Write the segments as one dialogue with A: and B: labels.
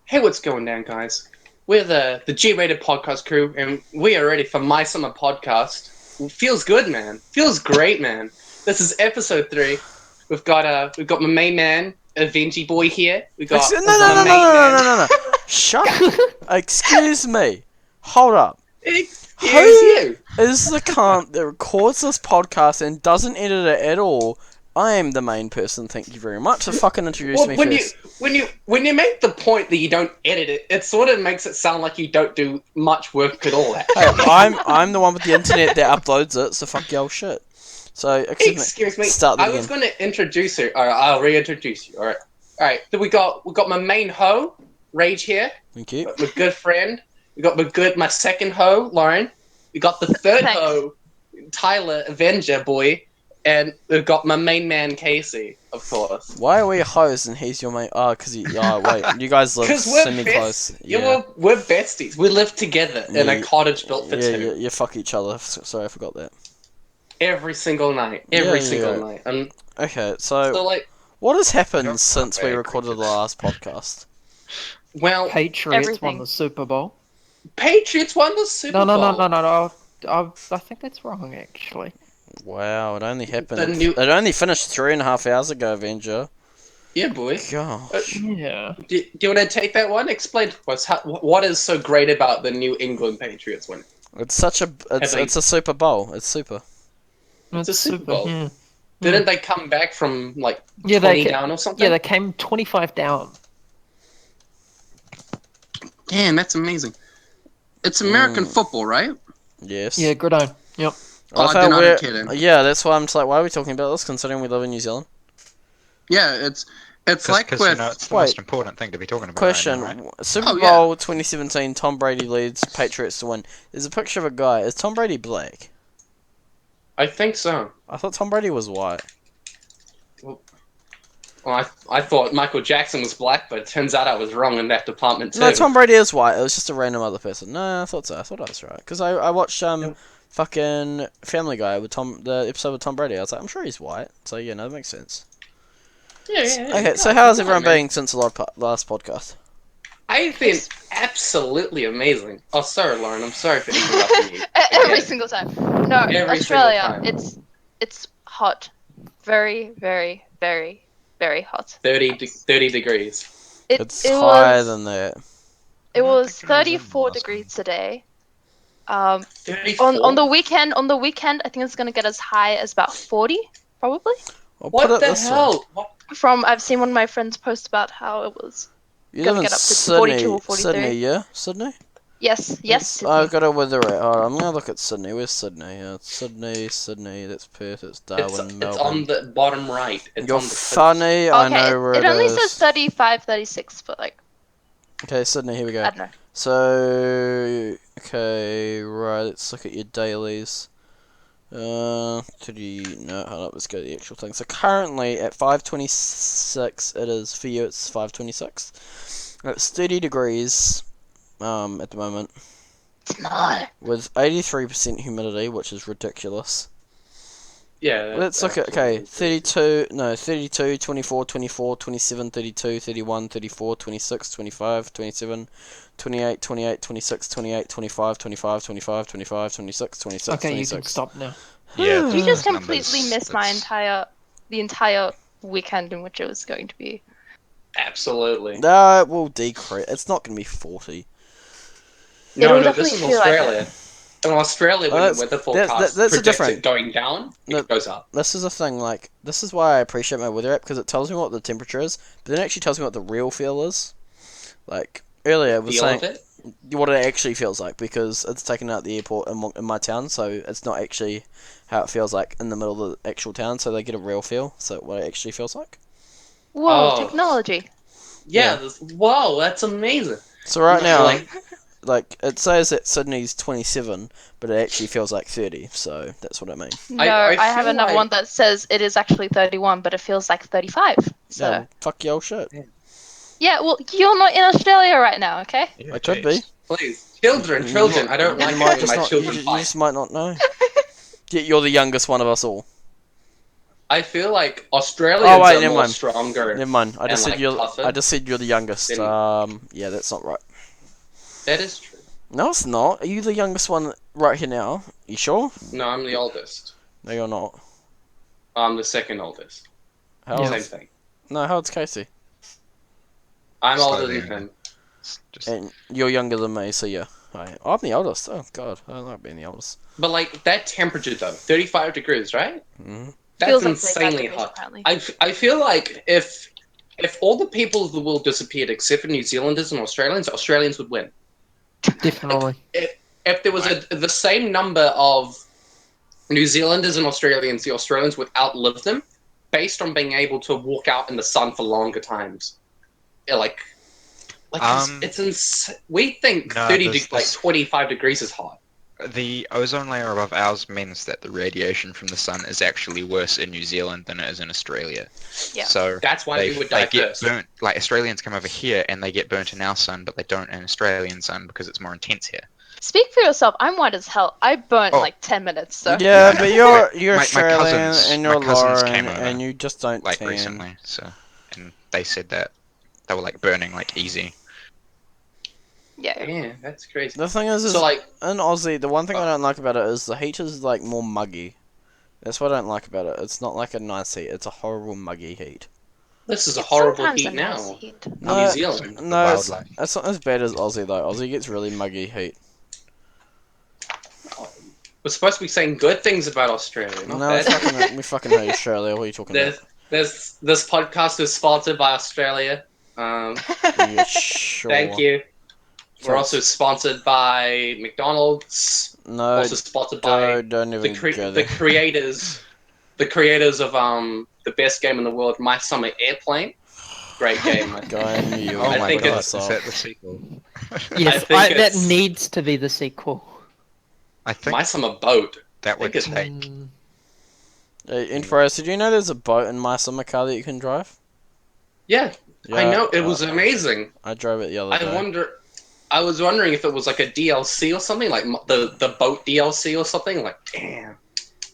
A: Hey, what's going down, guys? We're the G-rated podcast crew, and we are ready for my summer podcast. Feels good, man. Feels great, man. This is episode 3. We've got my main man, Avengy Boy here. We got
B: No, no,
A: my
B: no, no,
A: main
B: no,
A: man.
B: no, no, no. Shut. Excuse me. Hold up.
A: Excuse you.
B: Is the cunt that records this podcast and doesn't edit it at all? I am the main person. Thank you very much. So fucking introduce
A: Well,
B: me
A: when
B: first.
A: you make the point that you don't edit it, it sort of makes it sound like you don't do much work at all.
B: Hey,
A: Actually.
B: I'm the one with the internet that uploads it. So fuck y'all shit. So
A: Excuse me.
B: Start that
A: I was
B: again.
A: going to introduce you. All right, I'll reintroduce you. All right. All right. So we got my main hoe, Rage here.
B: Thank you.
A: My good friend. We got my second hoe, Lauren. We got the third
C: Thanks.
A: hoe, Tyler, Avenger boy, and we've got my main man, Casey, of course.
B: Why are we hoes and he's your mate? Oh, because wait, you guys live
A: Because we're
B: semi-close.
A: best. Yeah, we're besties. We live together in a cottage built for two.
B: You fuck each other. Sorry, I forgot that.
A: Every single night. And
B: Okay,
A: so like,
B: what has happened
D: Don't
B: since we
D: compare
B: recorded the
D: crickets.
B: last podcast?
A: well,
D: Patriots
C: Everything.
D: won the Super Bowl.
A: Patriots won the Super
D: No,
A: Bowl.
D: no. I think that's wrong, actually.
B: Wow, it only happened.
A: The new-
B: It only finished 3.5 hours ago, Avenger.
A: Yeah, boy.
B: Gosh.
D: Yeah.
A: Do you want to take that one? Explain to us what is so great about the New England Patriots win.
B: It's such a it's a Super Bowl. It's super.
A: It's a Super Bowl.
D: Yeah.
A: Didn't they come back from like
D: Yeah,
A: 20 down or something?
D: Yeah, they came 25 down.
A: Damn, that's amazing. It's American football, right?
B: Yes.
D: Yeah, gridiron. Yep.
B: I love
A: Oh,
B: how
A: then I'm
B: we're-
A: kidding.
B: Yeah, that's why I'm just like, why are we talking about this? Considering we live in New Zealand.
A: Yeah, it's like
E: Because
A: with
E: it's the
B: Wait.
E: most important thing to be talking about.
B: Question:
E: Right now, right?
B: Super
A: Oh, yeah.
B: Bowl 2017, Tom Brady leads Patriots to win. There's a picture of a guy. Is Tom Brady black?
A: I think so.
B: I thought Tom Brady was white.
A: Well, I thought Michael Jackson was black, but it turns out I was wrong in that department too.
B: No, Tom Brady is white. It was just a random other person. No, I thought so. I thought I was right. Because I watched fucking Family Guy with the episode with Tom Brady. I was like, I'm sure he's white. So yeah, no, that makes sense.
A: Yeah.
B: Okay, so how has everyone been since the last podcast?
A: I've been absolutely amazing. Oh, sorry, Lauren. I'm sorry for interrupting you.
C: Every
A: Yeah.
C: single time. No,
A: Every single
C: Australia.
A: time.
C: It's hot. Very, very, very, very hot.
A: 30 degrees.
B: It's
C: It
B: higher
C: was
B: than that.
C: it
E: I don't
C: was
E: think it was in
C: 34
E: last
C: degrees today.
A: 34?
C: On the weekend, I think it's gonna get as high as about 40, probably.
B: I'll put
A: What
B: it
A: the
B: this way.
A: hell? What?
C: I've seen one of my friends post about how it was.
B: You
C: Gonna
B: live in
C: get up to
B: Sydney,
C: 42 or 43.
B: Sydney, yeah? Sydney?
C: Yes, Sydney.
B: I've got a weather rate. Alright, I'm gonna look at Sydney. Where's Sydney? It's Sydney, that's Perth, it's Darwin,
A: It's
B: Melbourne.
A: on the bottom right. It's
B: You're
A: on the
B: funny, I
C: Okay,
B: know where
C: it only
B: is.
C: says 35, 36, but like
B: Okay, Sydney, here we go.
C: I don't know.
B: So, okay, right, let's look at your dailies. No, hold up, let's go to the actual thing. So currently at 5:26, it is, for you it's 5:26. It's 30 degrees, at the moment,
C: It's not.
B: with 83% humidity, which is ridiculous.
A: Yeah.
B: Let's look at, okay, 32, 24, 24, 27, 32, 31, 34, 26, 25, 27, 28, 28, 26, 28, 25, 25, 25, 25, 26, 26,
D: Okay, you
B: 26.
D: can stop now.
E: Yeah,
C: You just
E: those
C: completely
E: numbers,
C: missed my
E: that's-
C: the entire weekend in which it was going to be.
A: Absolutely.
B: No, it will decrease. It's not going to be 40.
C: It'll
A: This
C: definitely
A: is
C: feel like
A: Australia. In Australia, when
B: that's-
A: the weather
B: that's
A: forecast
B: a
A: predicts
B: different-
A: it going down,
B: No.
A: it goes up.
B: This is the thing, like, this is why I appreciate my weather app, because it tells me what the temperature is, but then it actually tells me what the real feel is. Like, earlier it was
A: Feel
B: saying
A: of it?
B: what it actually feels like, because it's taken out the airport in my town, so it's not actually how it feels like in the middle of the actual town, so they get a real feel, so what it actually feels like.
C: Whoa,
A: Oh.
C: technology.
A: Yeah. Whoa, that's amazing.
B: So right now,
A: Like,
B: like, it says that Sydney's 27, but it actually feels like 30, so that's what I mean.
C: No,
A: I
C: I have
A: feel
C: another
A: like-
C: one that says it is actually 31, but it feels like 35. So
B: Yeah, fuck your shit.
C: yeah, well, you're not in Australia right now, okay?
E: Yeah,
B: I could
E: jeez.
B: be.
A: please, children, I don't
B: You
A: like
B: might
A: having
B: just
A: my
B: not,
A: children
B: you
A: fight.
B: just might not know. Yeah, you're the youngest one of us all.
A: I feel like Australians
B: Oh, wait,
A: are
B: never
A: more
B: mind.
A: stronger.
B: Never mind. I just
A: And,
B: said
A: like,
B: you're.
A: tougher
B: I just said you're the youngest.
A: than-
B: Yeah, that's not right.
A: That is true.
B: No, it's not. Are you the youngest one right here now? You sure?
A: No, I'm the oldest.
B: No, you're not.
A: I'm the second oldest.
B: How
D: Yeah.
A: Same
B: old's...
A: thing.
B: No, how old's Casey?
A: I'm older
E: Slightly
A: than
E: younger.
A: him.
E: Just
B: And you're younger than me, so yeah. I'm the oldest. Oh god, I don't like being the oldest.
A: But like that temperature though, 35 degrees, right?
B: hmm
A: That's
C: Feels like 35
A: insanely
C: degrees,
A: hot.
C: apparently.
A: I feel like if all the people of the world disappeared except for New Zealanders and Australians, Australians would win.
D: Definitely.
A: If there was the same number of New Zealanders and Australians, the Australians would outlive them based on being able to walk out in the sun for longer times. Yeah, like it's insane. We think
E: No,
A: 30
E: there's-
A: like 25 degrees is hot.
E: the ozone layer above ours means that the radiation from the sun is actually worse in New Zealand than it is in Australia.
C: Yeah.
E: So
A: That's why we would
E: they
A: die
E: get
A: first.
E: burnt. Like Australians come over here and they get burnt in our sun, but they don't in Australian sun because it's more intense here.
C: Speak for yourself. I'm white as hell. I burnt
E: Oh.
C: like 10 minutes, so.
B: Yeah,
E: Yeah.
B: but you're
E: My
B: Australian
E: cousins-
B: and
E: my
B: you're
E: cousins
B: Lauren
E: came over,
B: and you just don't
E: Like
B: tan.
E: recently, so and they said that they were like burning like easy.
C: Yeah.
A: Yeah, that's crazy.
B: The thing is
A: So like,
B: in Aussie, the one thing I don't like about it is the heat is like more muggy. That's what I don't like about it. It's not like a nice heat. It's a horrible muggy heat.
A: this is a
C: It's
A: horrible
C: sometimes
A: heat
C: a nice
A: now.
C: heat.
A: In
B: No,
A: New Zealand.
B: No, it's
E: wildlife.
B: not as bad as Aussie though. Aussie gets really muggy heat.
A: We're supposed to be saying good things about Australia. Not
B: No, we
A: bad.
B: fucking hate Australia. What are you talking about?
A: This podcast is sponsored by Australia.
B: Yeah, sure.
A: Thank you. We're
B: Thanks.
A: also sponsored by McDonald's.
B: No,
A: Also sponsored by
B: don't even go
A: the
B: there.
A: creators of the best game in the world, My Summer Airplane. Great game. I think.
B: Go and you.
E: Oh
A: I
E: my
A: think
E: god,
A: it's-
E: is that the sequel?
D: Yes,
A: think
D: that
A: it's-
D: needs to be the sequel.
E: I think
A: My Summer Boat.
E: that would
A: think it's-
E: take.
D: Mm,
B: Infrared, did you know there's a boat in my summer car that you can drive?
A: Yeah,
B: Yeah,
A: I know. It was amazing.
B: I drove it the other day.
A: I was wondering if it was like a DLC or something, like the boat DLC or something. Like, damn,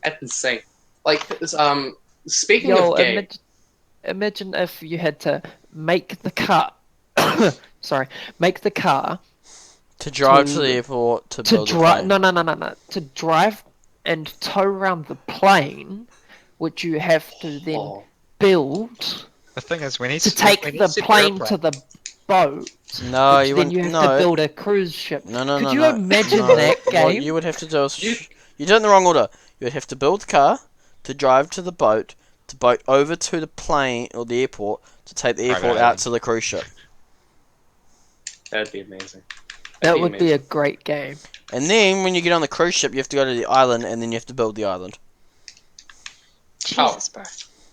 A: that's insane. Like, speaking
D: Yo,
A: of game,
D: imagine if you had to make the car. Sorry, make the car
B: To drive to
D: to-
B: the airport to
D: to
B: build a
D: drive.
B: plane.
D: No. To drive and tow around the plane, which you have to then
A: oh,
D: build
E: The thing is, we need
D: to
E: we
D: take
E: need
D: the
E: to
D: plane
E: airplane.
D: to the boat.
B: No,
D: which
B: you
D: then
B: wouldn't.
D: you have
B: no,
D: to build a cruise ship.
B: no.
D: Could you
B: no.
D: imagine
B: No.
D: that
B: What
D: game?
B: you would have to do is
A: You-
B: you did it in the wrong order. You would have to build the car, to drive to the boat, to boat over to the plane or the airport, to take the
E: Private
B: airport out
E: island.
B: to the cruise ship.
A: that'd be amazing.
D: That would be a great game.
B: And then when you get on the cruise ship, you have to go to the island, and then you have to build the island.
C: Jesus, bro.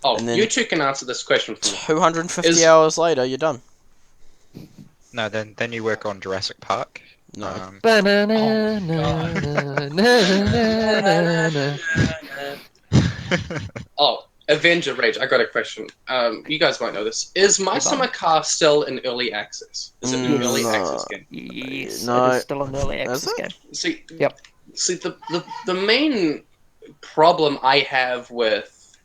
A: Oh,
B: and then-
A: you two can answer this question for me.
B: 250
A: Is-
B: hours later, you're done.
E: No, then you work on Jurassic Park.
B: No.
A: Oh, Avenger Rage. I got a question. You guys might know this. Is My Summer Car still in early access? Is it an early
B: No.
A: access game?
D: Yes,
B: No.
D: it is still an early
B: Is
D: access
B: it?
D: game.
A: See,
D: Yep.
A: See, the main problem I have with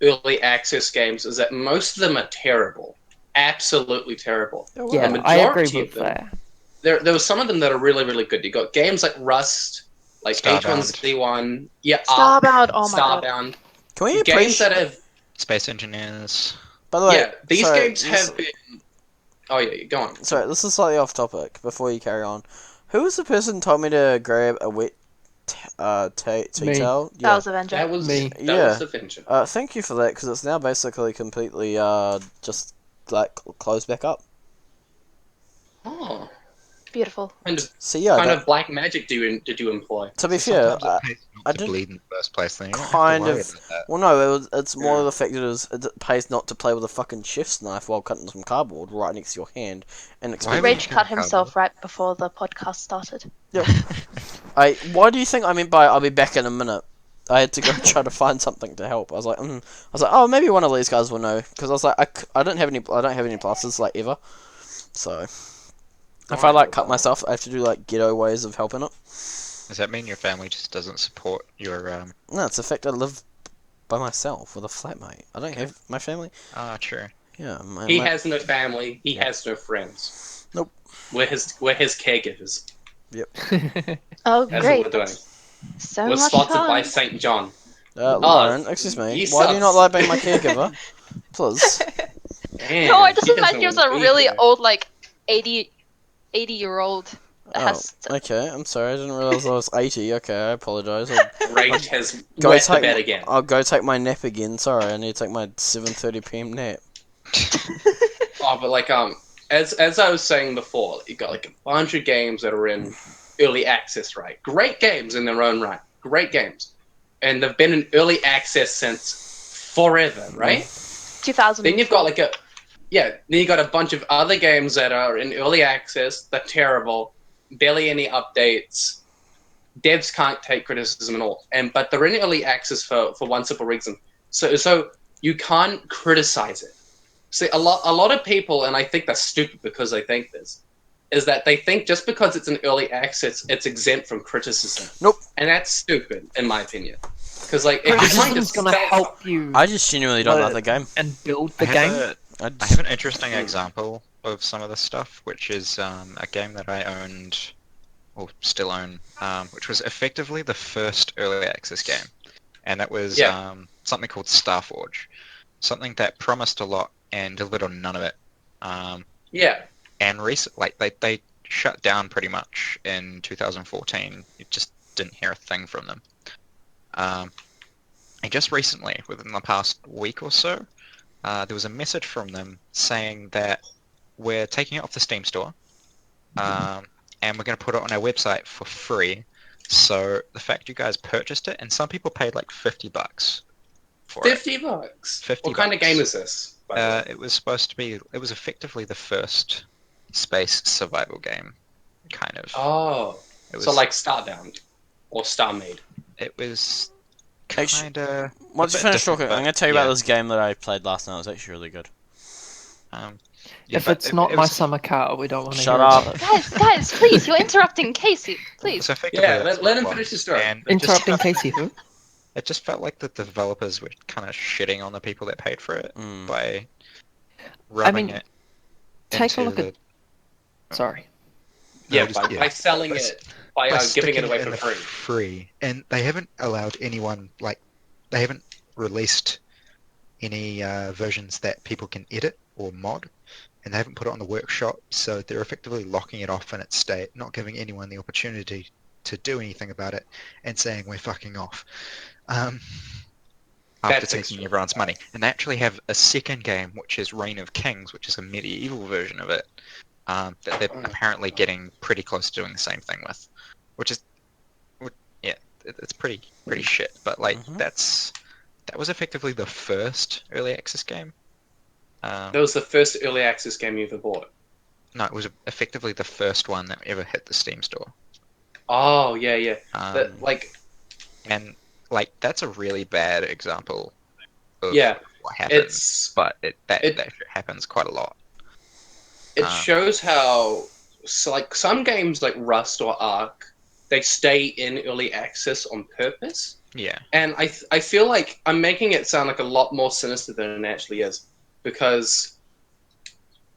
A: early access games is that most of them are terrible, absolutely terrible.
D: Yeah,
A: The
D: I agree
A: majority
D: with
A: of them-
D: that.
A: There were some of them that are really, really good. You got games like Rust, like
E: Starbound.
A: H1Z1, yeah, Ark,
C: Starbound. Oh my god.
A: Starbound.
B: Can we
A: Games
B: appreciate?
A: that have,
E: Space Engineers.
B: By the way,
A: yeah, these
B: sorry,
A: games
B: this-
A: have been. Oh yeah, go on.
B: Sorry, this is slightly off topic. Before you carry on, who was the person who told me to grab a wet tea
D: Me.
B: towel?
C: That was Avenger.
A: That was
D: Me.
A: that
B: Yeah.
A: was Avenger.
B: Thank you for that because it's now basically completely just like closed back up.
A: Oh,
C: Beautiful.
A: kind of
B: So yeah,
A: kind
B: that-
A: of black magic did you employ?
B: to be fair,
E: Sometimes it pays
B: I
E: not to
B: did
E: bleed in the first place. Then you don't
B: kind
E: have to worry
B: of-
E: about that.
B: well, no, it's more the fact that it pays not to play with a fucking chef's knife while cutting some cardboard right next to your hand and expect.
E: Why would
C: Rage
E: you
C: cut
E: have
C: himself right before the podcast started.
B: Why do you think I meant by I'll be back in a minute? I had to go try to find something to help. I was like, oh, maybe one of these guys will know because I was like, I don't have any plasters like ever. So if I like cut myself, I have to do like ghetto ways of helping it.
E: Does that mean your family just doesn't support your?
B: No, it's the fact I live by myself with a flatmate. I don't have my family.
E: Ah, true.
B: Yeah,
A: He has no family. He
B: Yeah.
A: has no friends.
B: Nope.
A: We're his caregivers.
C: Oh,
A: That's
C: great.
A: what we're doing.
C: So
A: We're
C: much
A: sponsored
C: fun.
A: by St. John.
B: Lauren, excuse me.
A: he
B: Why do you not
A: sucks.
B: like being my caregiver? Please.
A: Damn,
C: No, I just
A: he doesn't
C: imagine he was
A: wanna
C: a
A: be
C: really
A: here.
C: old, like 80-year-old that
B: Oh,
C: has to...
B: okay. I'm sorry. I didn't realize I was 80. Okay, I apologize. I'll
A: Rage has
B: go
A: wet the
B: take.
A: bed again.
B: I'll go take my nap again. Sorry, I need to take my 7:30 p.m. nap.
A: Oh, but like as I was saying before, you got like a bunch of games that are in early access, right? Great games in their own right. Great games, and they've been in early access since forever, right?
C: 2000.
A: Then you've got like then you got a bunch of other games that are in early access. They're terrible, barely any updates. Devs can't take criticism at all, but they're in early access for one simple reason. So you can't criticize it. See, a lot of people, and I think that's stupid because they think this, is that they think just because it's an early access, it's exempt from criticism.
B: Nope.
A: And that's stupid, in my opinion. Because like, if you're trying to
D: Criticism's gonna
A: sell
D: help you
B: I just genuinely don't like the game.
D: and build
E: I
D: the
E: have
D: game.
E: I have an interesting example of some of this stuff, which is a game that I owned, or still own, which was effectively the first early access game, and that was something called Starforge, something that promised a lot and delivered on none of it.
A: yeah,
E: And like they shut down pretty much in 2014. You just didn't hear a thing from them. And just recently, within the past week or so, there was a message from them saying that we're taking it off the Steam store, and we're going to put it on our website for free. So the fact you guys purchased it, and some people paid like $50 for it.
A: $50.
E: 50
A: What kind of
E: bucks.
A: game is this? By the way?
E: It was supposed to be. It was effectively the first space survival game, kind of.
A: Oh,
E: It was.
A: so like Starbound or Starmade.
E: It was
B: Actu-
E: kind of.
B: Once you finish talking, I'm going to tell you
E: yeah.
B: about this game that I played last night. It was actually really good.
E: Yeah,
D: If
E: but
D: it's not
E: it
D: my
E: was,
D: summer car, we don't want to
B: Shut
D: hear
B: up.
D: about it.
C: Guys, please, you're interrupting Casey. Please.
E: so effectively
A: Yeah,
E: that's
A: let
E: what
A: him
E: it
A: finish the
E: was.
A: story.
E: And
D: Interrupting Casey, who?
E: It just felt like the developers were kind of shitting on the people that paid for it by rubbing
D: mean,
E: it.
D: Take a
E: into
D: look at. Sorry.
A: Yeah,
E: just-
A: by selling
E: by
A: it, by
E: by
A: giving it
E: sticking
A: away
E: in
A: for
E: the
A: free.
E: And they haven't allowed anyone they haven't released any versions that people can edit or mod, and they haven't put it on the workshop, so they're effectively locking it off in its state, not giving anyone the opportunity to do anything about it, and saying we're fucking off. After
A: That's
E: taking
A: extreme.
E: everyone's money. And they actually have a second game, which is Reign of Kings, which is a medieval version of it, that they're apparently getting pretty close to doing the same thing with, which is, yeah, it's pretty shit. But like that was effectively the first early access game.
A: That was the first early access game you ever bought.
E: No, it was effectively the first one that ever hit the Steam store.
A: Oh yeah.
E: And like that's a really bad example of
A: Yeah,
E: what happens.
A: it's
E: That shit happens quite a lot.
A: it shows how like some games like Rust or Ark, they stay in early access on purpose.
E: Yeah.
A: And I feel like I'm making it sound like a lot more sinister than it actually is, because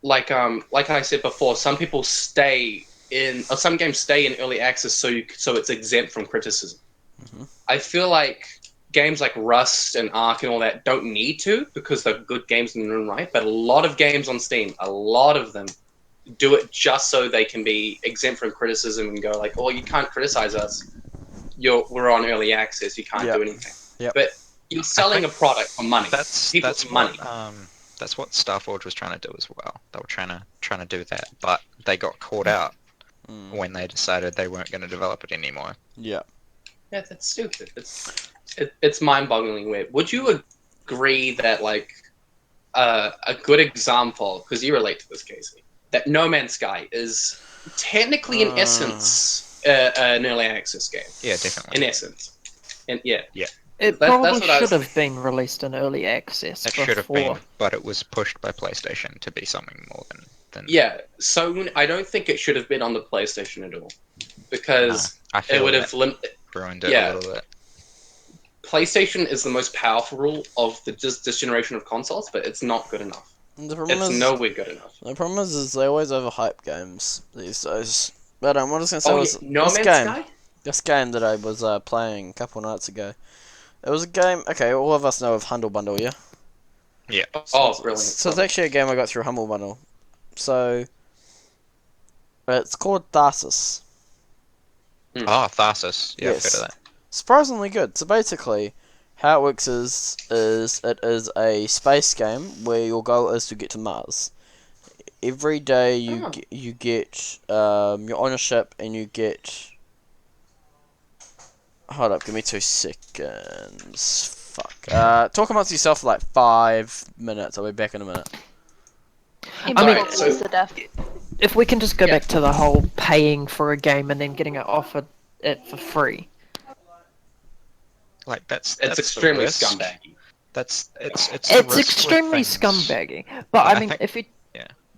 A: like I said before, some people some games stay in early access so it's exempt from criticism. I feel like games like Rust and Ark and all that don't need to, because they're good games in their own right. But a lot of games on Steam, a lot of them do it just so they can be exempt from criticism and go like, "Oh, you can't criticize us. We're on early access. You can't do anything."
B: Yep.
A: But you're selling a product for money.
E: That's
A: money.
E: That's what Starforge was trying to do as well. They were trying to do that, but they got caught out when they decided they weren't going to develop it anymore.
B: Yeah.
A: Yeah, that's stupid. It's mind-bogglingly weird. Would you agree that like a good example, because you relate to this, Casey, that No Man's Sky is technically in essence an early access game?
E: Yeah, definitely.
A: In essence, and yeah.
D: It
A: That's
D: probably
A: what I was
D: should have been released in early access
E: It
D: before.
E: should have been, but it was pushed by PlayStation to be something more than.
A: Yeah, so I don't think it should have been on the PlayStation at all, because
E: I feel
A: it would
E: that
A: have
E: ruined it a little bit.
A: PlayStation is the most powerful of this generation of consoles, but it's not good enough.
B: And the problem
A: It's
B: is,
A: nowhere good enough.
B: the problem is they always overhype games these days. But what I was gonna say
A: Oh,
B: was
A: yeah, No
B: this
A: Man's
B: game.
A: Sky?
B: This game that I was playing a couple nights ago. It was a game. Okay, all of us know of Humble Bundle, yeah.
A: Oh, brilliant.
B: So it's actually a game I got through Humble Bundle. So it's called Tharsis.
E: Oh, Tharsis. Yeah, I've
B: Yes.
E: heard of that.
B: Surprisingly good. So basically, how it works is it is a space game where your goal is to get to Mars. Every day you get you're on a ship and you get. Hold up, give me 2 seconds. Fuck. Talk amongst yourself for like 5 minutes. I'll be back in a minute.
C: He
D: I mean-
C: probably is to death.
D: If we can just go
A: Yeah.
D: back to the whole paying for a game and then getting it offered it for free.
E: Like that's
A: It's
E: the
A: extremely
E: risk.
A: scumbaggy.
E: It's the
D: It's
E: risk with
D: extremely
E: things.
D: scumbaggy. But
E: But
D: I
E: I
D: mean,
E: think-
D: if you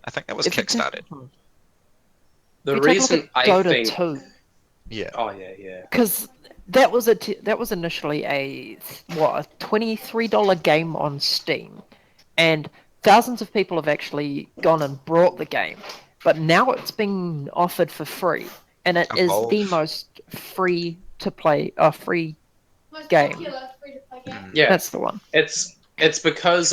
E: I think that was
D: if you take-
E: kickstarted.
A: The
D: if you take a
A: reason
D: look at
A: I
D: Dota
A: think.
D: 2,
E: Yeah.
A: Oh yeah.
D: because that was that was initially a $23 game on Steam, and thousands of people have actually gone and bought the game, but now it's being offered for free, and it is
E: Evolve.
D: the most free to play free game.
A: Yeah.
D: That's the one.
A: It's because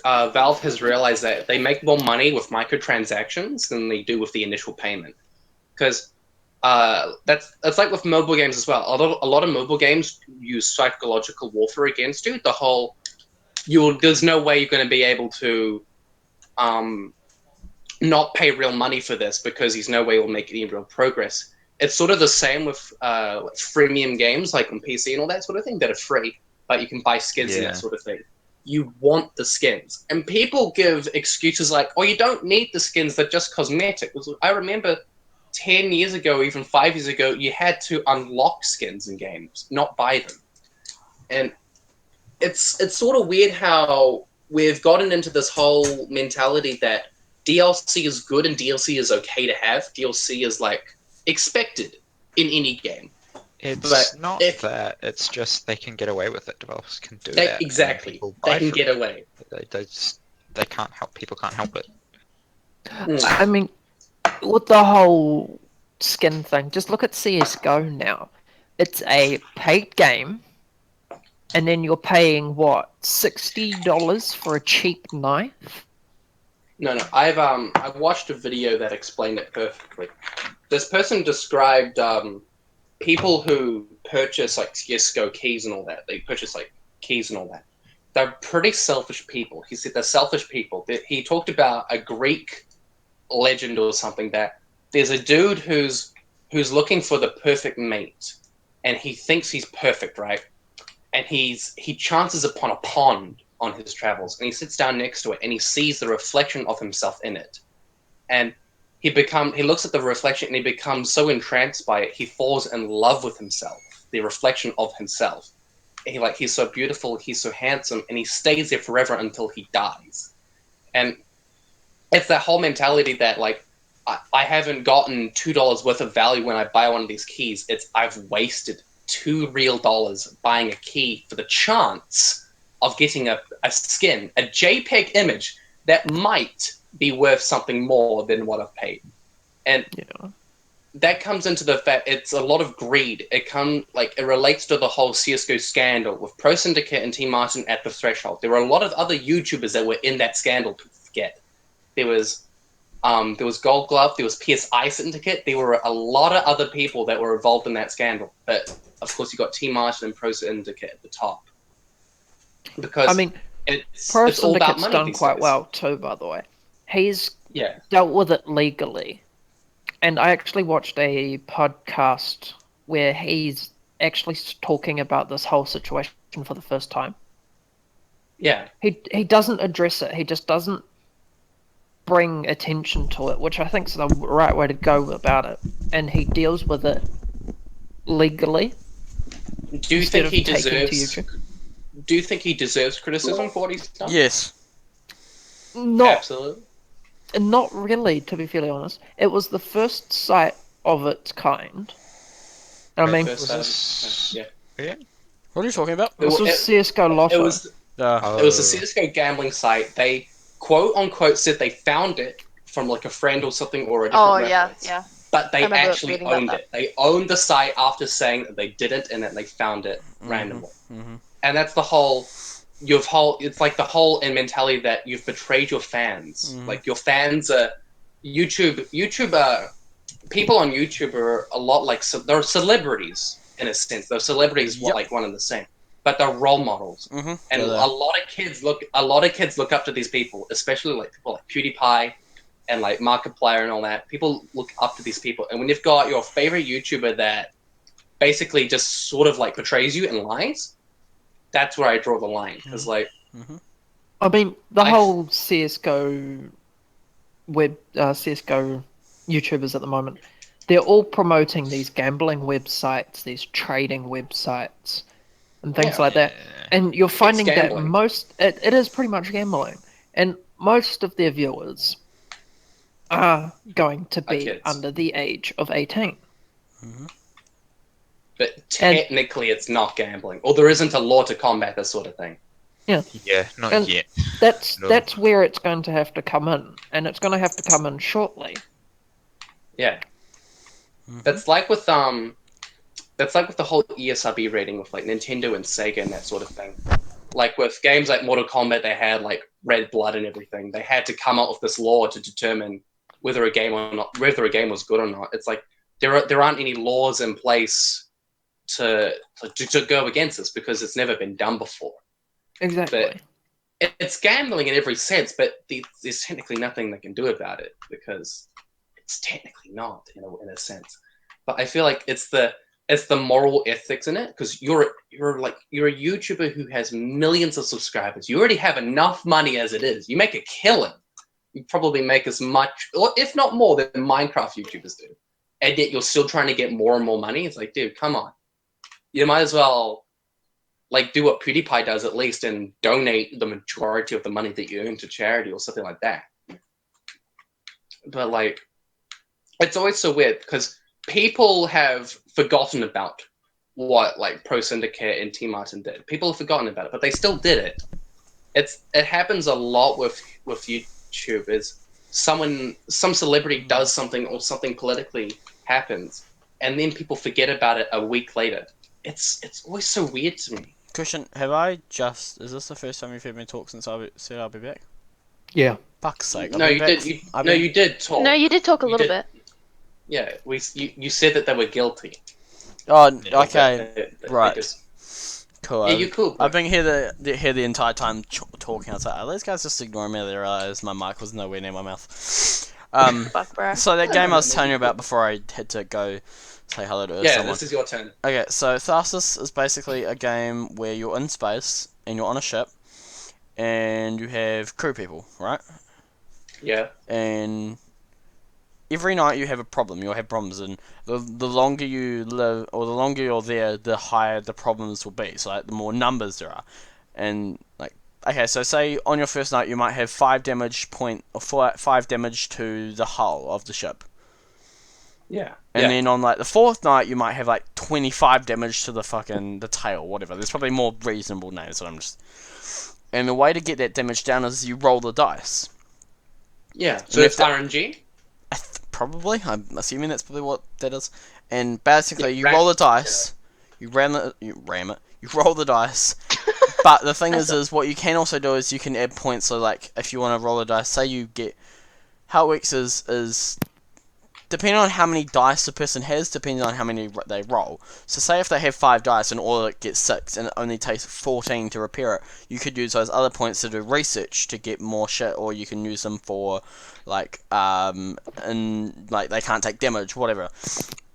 A: Valve has realized that they make more money with microtransactions than they do with the initial payment. Because that's like with mobile games as well. A lot of mobile games use psychological warfare against you. The whole there's no way you're going to be able to not pay real money for this because there's no way we'll make any real progress. It's sort of the same with freemium games like on PC and all that sort of thing that are free, but you can buy skins and
E: Yeah.
A: that sort of thing. You want the skins. And people give excuses like, oh, you don't need the skins, they're just cosmetic. I remember 10 years ago, even 5 years ago, you had to unlock skins in games, not buy them. And it's sort of weird how we've gotten into this whole mentality that DLC is good and DLC is okay to have. DLC is like expected in any game.
E: It's
A: But
E: not
A: if-
E: that. It's just they can get away with it. Developers can do that. and
A: Exactly.
E: people buy
A: They can
E: from
A: get
E: it.
A: away.
E: They can't help. People can't help it.
D: I mean, with the whole skin thing, just look at CS:GO now. It's a paid game, and then you're paying what, $60 for a cheap knife?
A: No. I watched a video that explained it perfectly. This person described people who purchase like CS:GO keys and all that. They purchase like keys and all that. They're pretty selfish people. He said they're selfish people. He talked about a Greek legend or something that there's a dude who's looking for the perfect mate, and he thinks he's perfect, right? And he chances upon a pond on his travels, and he sits down next to it, and he sees the reflection of himself in it, and he looks at the reflection, and he becomes so entranced by it, he falls in love with himself, the reflection of himself. And he's so beautiful, he's so handsome, and he stays there forever until he dies. And it's that whole mentality that like I haven't gotten $2 worth of value when I buy one of these keys. It's I've wasted $2 real buying a key for the chance of getting a skin, a JPEG image that might be worth something more than what I've paid. And
D: Yeah.
A: that comes into the fact it's a lot of greed. It relates to the whole CS:GO scandal with Pro Syndicate and Team Martin at the threshold. There were a lot of other YouTubers that were in that scandal to forget. There was Gold Glove, there was PSI Syndicate, there were a lot of other people that were involved in that scandal. But of course you got Team Martin and Pro Syndicate at the top. Because
D: I mean,
A: it's
D: Pro
A: all about
D: Syndicate's
A: money
D: done
A: these
D: quite
A: days.
D: well too, by the way. He's
A: Yeah.
D: dealt with it legally. And I actually watched a podcast where he's actually talking about this whole situation for the first time.
A: Yeah.
D: He doesn't address it. He just doesn't bring attention to it, which I think is the right way to go about it. And he deals with it legally.
A: Do you
D: instead
A: think
D: of
A: he
D: taking to
A: deserves
D: YouTube.
A: Do you think he deserves criticism for what he's done?
B: Yes.
A: Absolutely.
D: Not really, to be fairly honest. It was the first site of its kind. I mean,
A: First
E: Was
A: time.
E: this-
A: Yeah.
E: Yeah.
B: What are you talking about?
D: This was CS:GO Lotto.
A: It was it was a CS:GO gambling site. They quote unquote said they found it from like a friend or something or a different
C: Oh yeah,
A: reference.
C: yeah.
A: But they
C: I remember
A: actually
C: reading about
A: owned
C: that.
A: it. They owned the site after saying that they didn't and that they found it randomly.
B: Mm-hmm.
A: And that's the whole. It's like the whole mentality that you've betrayed your fans.
B: Mhm.
A: Like your fans are YouTube. People on YouTube are a lot like they're celebrities in a sense. They're celebrities,
B: Yep.
A: like one and the same, but they're role models.
B: Mm-hmm.
A: And a lot of kids look up to these people, especially like people like PewDiePie and like Markiplier and all that. People look up to these people, and when you've got your favorite YouTuber that basically just sort of like betrays you and lies, that's where I draw the line. Because like,
D: I mean, the
A: I-
D: whole CS:GO CS:GO YouTubers at the moment, they're all promoting these gambling websites, these trading websites, and things
A: Yeah.
D: like that. And you're finding that
A: gambling.
D: it is pretty much gambling, and most of their viewers are going to be
A: kids.
D: under the age of 18.
A: but technically, it's not gambling, or there isn't a law to combat this sort of thing.
E: Yeah, not
D: And-
E: yet.
D: That's
E: No.
D: that's where it's going to have to come in, and it's going to have to come in shortly.
A: Yeah. That's like with the whole ESRB rating with like Nintendo and Sega and that sort of thing. Like with games like Mortal Kombat, they had like red blood and everything. They had to come up with this law to determine whether a game was good or not. It's like there aren't any laws in place to go against this because it's never been done before.
D: Exactly.
A: It's gambling in every sense, but there's technically nothing they can do about it because it's technically not in a sense. But I feel like it's the moral ethics in it because you're a YouTuber who has millions of subscribers. You already have enough money as it is. You make a killing. You probably make as much, or if not more, than Minecraft YouTubers do, and yet you're still trying to get more and more money. It's like, dude, come on. You might as well like do what PewDiePie does at least and donate the majority of the money that you earn to charity or something like that. But like, it's always so weird because people have forgotten about what like Pro Syndicate and Team Martin did. People have forgotten about it, but they still did it. It happens a lot with YouTube. Is some celebrity does something or something politically happens, and then people forget about it a week later. It's always so weird to me.
B: Question: is this the first time you've heard me talk since I said I'll be back?
D: Yeah.
B: Fuck's sake!
A: No, you did. You did talk.
C: No, you did talk a
A: You
C: little
A: did.
C: bit.
A: Yeah, you said that they were guilty.
B: Oh,
E: Yeah.
B: okay,
A: They
B: right.
A: just-
B: Cool.
A: Yeah, you cool.
B: I've been here the entire time talking. I was like, are these guys just ignoring me? They realised my mic was nowhere near my mouth.
C: Fuck, bro.
B: So that game I was telling you about before I had to go say hello to
A: Yeah,
B: someone.
A: this is your turn.
B: Okay, so Tharsis is basically a game where you're in space and you're on a ship and you have crew people, right?
A: Yeah.
B: And every night you have a problem. You'll have problems, and the longer you live or the longer you're there, the higher the problems will be. So like the more numbers there are, and like okay, so say on your first night you might have 5 damage to the hull of the ship.
A: Yeah.
B: And then on like the 4th night, you might have like 25 damage to the tail, whatever. There's probably more reasonable names, but I'm just. And the way to get that damage down is you roll the dice.
A: Yeah. So
B: And
A: it's
B: if
A: RNG.
B: Probably, I'm assuming that's probably what that is. And basically,
A: Yeah,
B: you roll the dice, you roll the dice. But the thing is what you can also do is you can add points. So like, if you want to roll the dice, say you get how it works is depending on how many dice the person has, depending on how many they roll. So say if they have 5 dice and all it gets 6 and it only takes 14 to repair it, you could use those other points to do research to get more shit, or you can use them for like and like they can't take damage, whatever.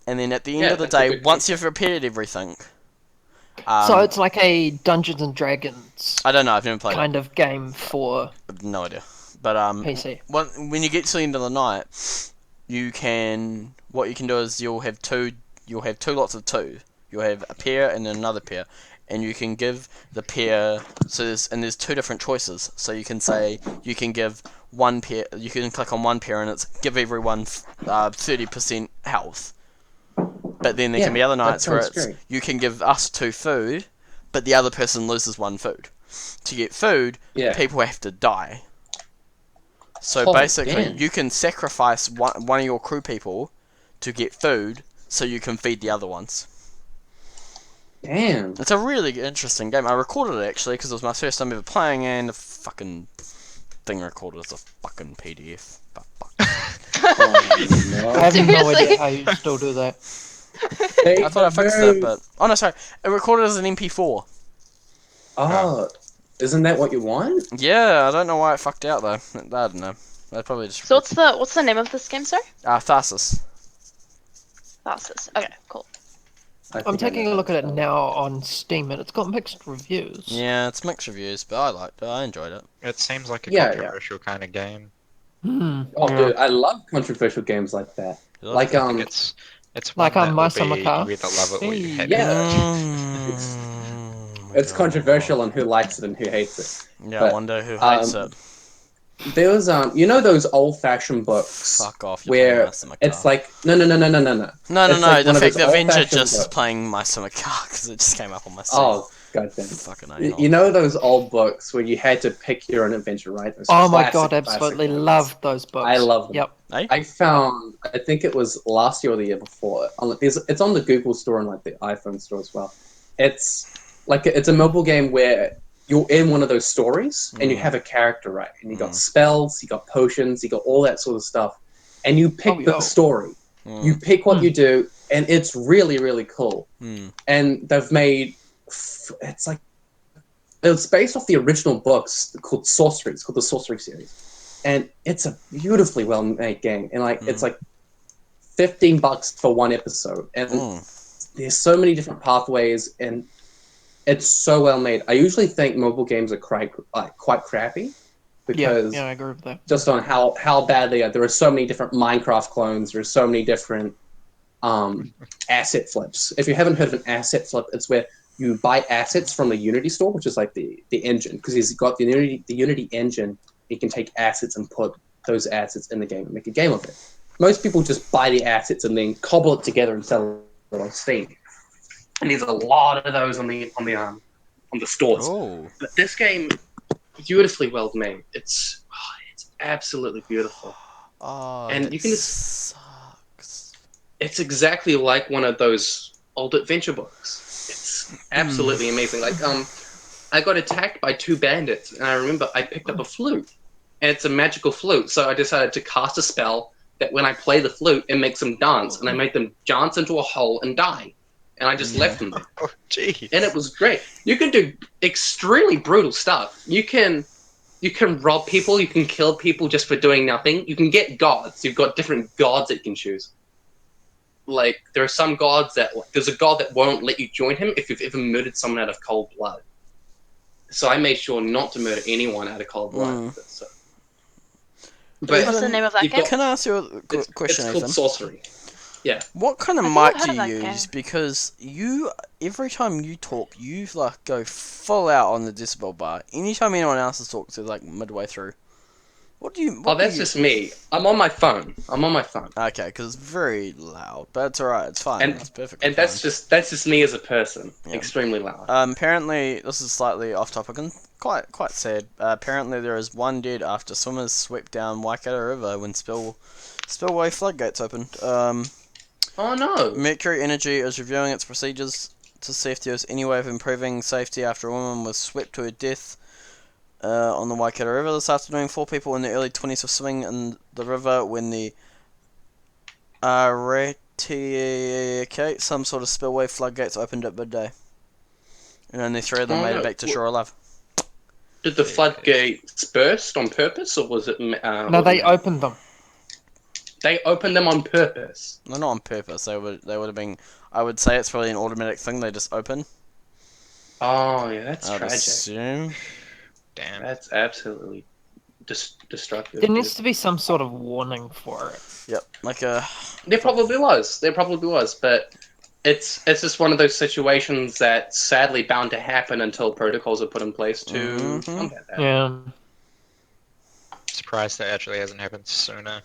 B: And then at the end of the
A: that's a
B: day,
A: good
B: once you've repaired everything,
D: So it's like a Dungeons and Dragons
B: I don't know, I've never played
D: kind of game for
B: it. I've no idea. But
D: PC.
B: when you get to the end of the night, what you can do is you'll have two lots of 2. You'll have a pair and then another pair, and you can give the pair there's 2 different choices. So you can say you can give one pair, you can click on one pair and it's give everyone 30% health. But then there can be other nights where it's you can give us 2 food, but the other person loses 1 food. To get food,
A: Yeah.
B: people have to die. So
A: Oh,
B: basically,
A: damn.
B: you can sacrifice one of your crew people to get food, so you can feed the other ones.
A: Damn.
B: It's a really interesting game. I recorded it actually because it was my first time ever playing, and the fucking thing recorded as a fucking PDF. But fuck.
A: Oh, no.
D: I have no
C: Seriously?
D: idea how you still do that.
B: I thought I fixed it, but oh no, sorry, it recorded as an MP4.
A: Oh, isn't that what you want?
B: Yeah, I don't know why it fucked out though. I don't know. I probably just.
C: So what's the name of this game, sir?
B: Thasus.
C: Thasus. Okay, cool.
A: I
D: I'm
A: think I
D: taking
A: know
D: a look
A: how
D: at
A: to
D: it
A: spell
D: now on Steam, and it's got mixed reviews.
B: Yeah, it's mixed reviews, but I liked it. I enjoyed it.
E: It seems like a
A: Yeah, yeah.
E: controversial kind of game.
A: Oh,
D: Yeah.
A: dude, I love controversial games like that.
B: You love
A: Like,
B: it?
E: I think it's
D: Like,
E: one that
D: My
E: will
D: Summer
E: be
D: Car.
E: you either love it or you hate
A: Yeah.
B: Mm,
A: It's
B: God.
A: controversial on who likes it and who hates it.
B: Yeah,
A: but,
B: I wonder who hates
A: um,
B: it.
A: There was you know those old-fashioned books
B: Fuck off. You're
A: where
B: playing My Summer Car.
A: it's like no.
B: No,
A: It's
B: no.
A: like
B: The
A: one of
B: fact
A: those
B: that Avenger
A: old-fashioned
B: just
A: books.
B: playing My Summer Car because it just came up on my Steam.
A: Oh, goddamn.
B: Fucking
A: You
B: anal.
A: know those old books where you had to pick your own adventure, right? Those
D: Oh my
A: classic,
D: god,
A: classic
D: absolutely
A: ones.
D: love those books.
A: I love them.
D: Yep.
B: Hey?
A: I found, I think it was last year or the year before. It's on the Google store and like the iPhone store as well. It's like it's a mobile game where you're in one of those stories and you
B: Mm.
A: have a character, right? And you got
B: Mm.
A: spells, you got potions, you got all that sort of stuff, and you pick
D: Oh,
A: the
D: yo.
A: story.
B: Mm.
A: You pick what
D: Hmm.
A: you do, and it's really, really cool.
B: Mm.
A: And they've made it's like it's based off the original books called Sorcery. It's called the Sorcery series, and it's a beautifully well made game. And like it's like $15 for one episode, and there's so many different pathways, and it's so well made. I usually think mobile games are quite crappy because
D: Yeah, I agree with that.
A: just on how bad they are. There are so many different Minecraft clones. There's so many different asset flips. If you haven't heard of an asset flip, it's where you buy assets from the Unity store, which is like the engine, because he's got the Unity engine. You can take assets and put those assets in the game and make a game of it. Most people just buy the assets and then cobble it together and sell it on Steam. And there's a lot of those on the stores.
B: Oh.
A: But this game, beautifully well made. It's absolutely beautiful.
B: Oh,
A: And
B: that
A: you can just-
B: sucks.
A: It's exactly like one of those old adventure books. It's absolutely amazing. Like I got attacked by 2 bandits, and I remember I picked up a flute, and it's a magical flute. So I decided to cast a spell that when I play the flute, it makes them dance, and I made them dance into a hole and die. And I just left them there.
E: Oh, gee.
A: And it was great. You can do extremely brutal stuff. You can rob people. You can kill people just for doing nothing. You can get gods. You've got different gods that you can choose. Like there are some gods that there's a god that won't let you join him if you've ever murdered someone out of cold blood. So I made sure not to murder anyone out of cold blood. So. But
C: What's the name of that
A: you've
C: game?
A: got-
B: Can I ask you a
A: it's
B: question,
A: called
B: Ethan?
A: sorcery.
B: What kind of
C: I think
B: mic
C: I've
B: do
C: heard of
B: you
C: that
B: use?
C: game.
B: Because you, every time you talk, you like go full out on the decibel bar. Anytime anyone else is talking, to like midway through. What do you?
A: Oh,
B: What do
A: that's
B: you...
A: just me. I'm on my phone.
B: Okay, because it's very loud, but it's alright. It's fine.
A: And-
B: it's perfectly
A: And
B: fine.
A: that's just me as a person.
B: Yeah.
A: Extremely loud.
B: Apparently, this is slightly off topic and quite sad. Apparently, there is 1 dead after swimmers swept down Waikato River when spillway floodgates opened.
A: Oh no.
B: Mercury Energy is reviewing its procedures to see if there is any way of improving safety after a woman was swept to her death on the Waikato River this afternoon. 4 people in their early 20s were swimming in the river when the some sort of spillway floodgates opened at midday. And only 3 of them
A: Oh,
B: made
A: no.
B: it back to shore alive.
A: Did the floodgates burst on purpose, or was it?
D: No, they opened them.
A: They opened them on purpose.
B: No, not on purpose. They would have been. I would say it's probably an automatic thing. They just open.
A: Oh yeah, that's
B: I'd
A: tragic.
B: assume.
E: Damn.
A: That's absolutely destructive.
D: There needs to be some sort of warning for it.
B: Yep, like a.
A: There probably was. But it's just one of those situations that sadly bound to happen until protocols are put in place to
B: Mhm.
A: combat that.
D: Yeah.
E: Surprised that actually hasn't happened sooner.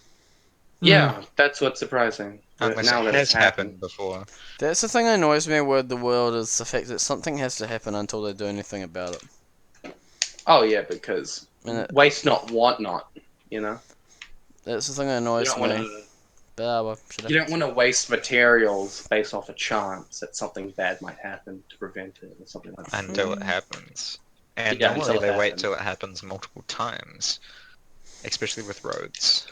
A: Yeah, that's what's surprising. But
E: Unless
A: now
E: it
A: that
E: has
A: it's
E: happened before.
B: That's the thing that annoys me with the world is the fact that something has to happen until they do anything about it.
A: Oh yeah, because
B: And
A: waste not, want not. You know,
B: that's the thing that
A: you
B: annoys
A: don't want
B: me.
A: to.
B: But, well, shut up.
A: You don't want to waste materials based off a chance that something bad might happen to prevent it or something like that.
E: Until it happens. And
A: Yeah,
E: normally
A: until it
E: they wait
A: happens.
E: till it happens multiple times. Especially with roads.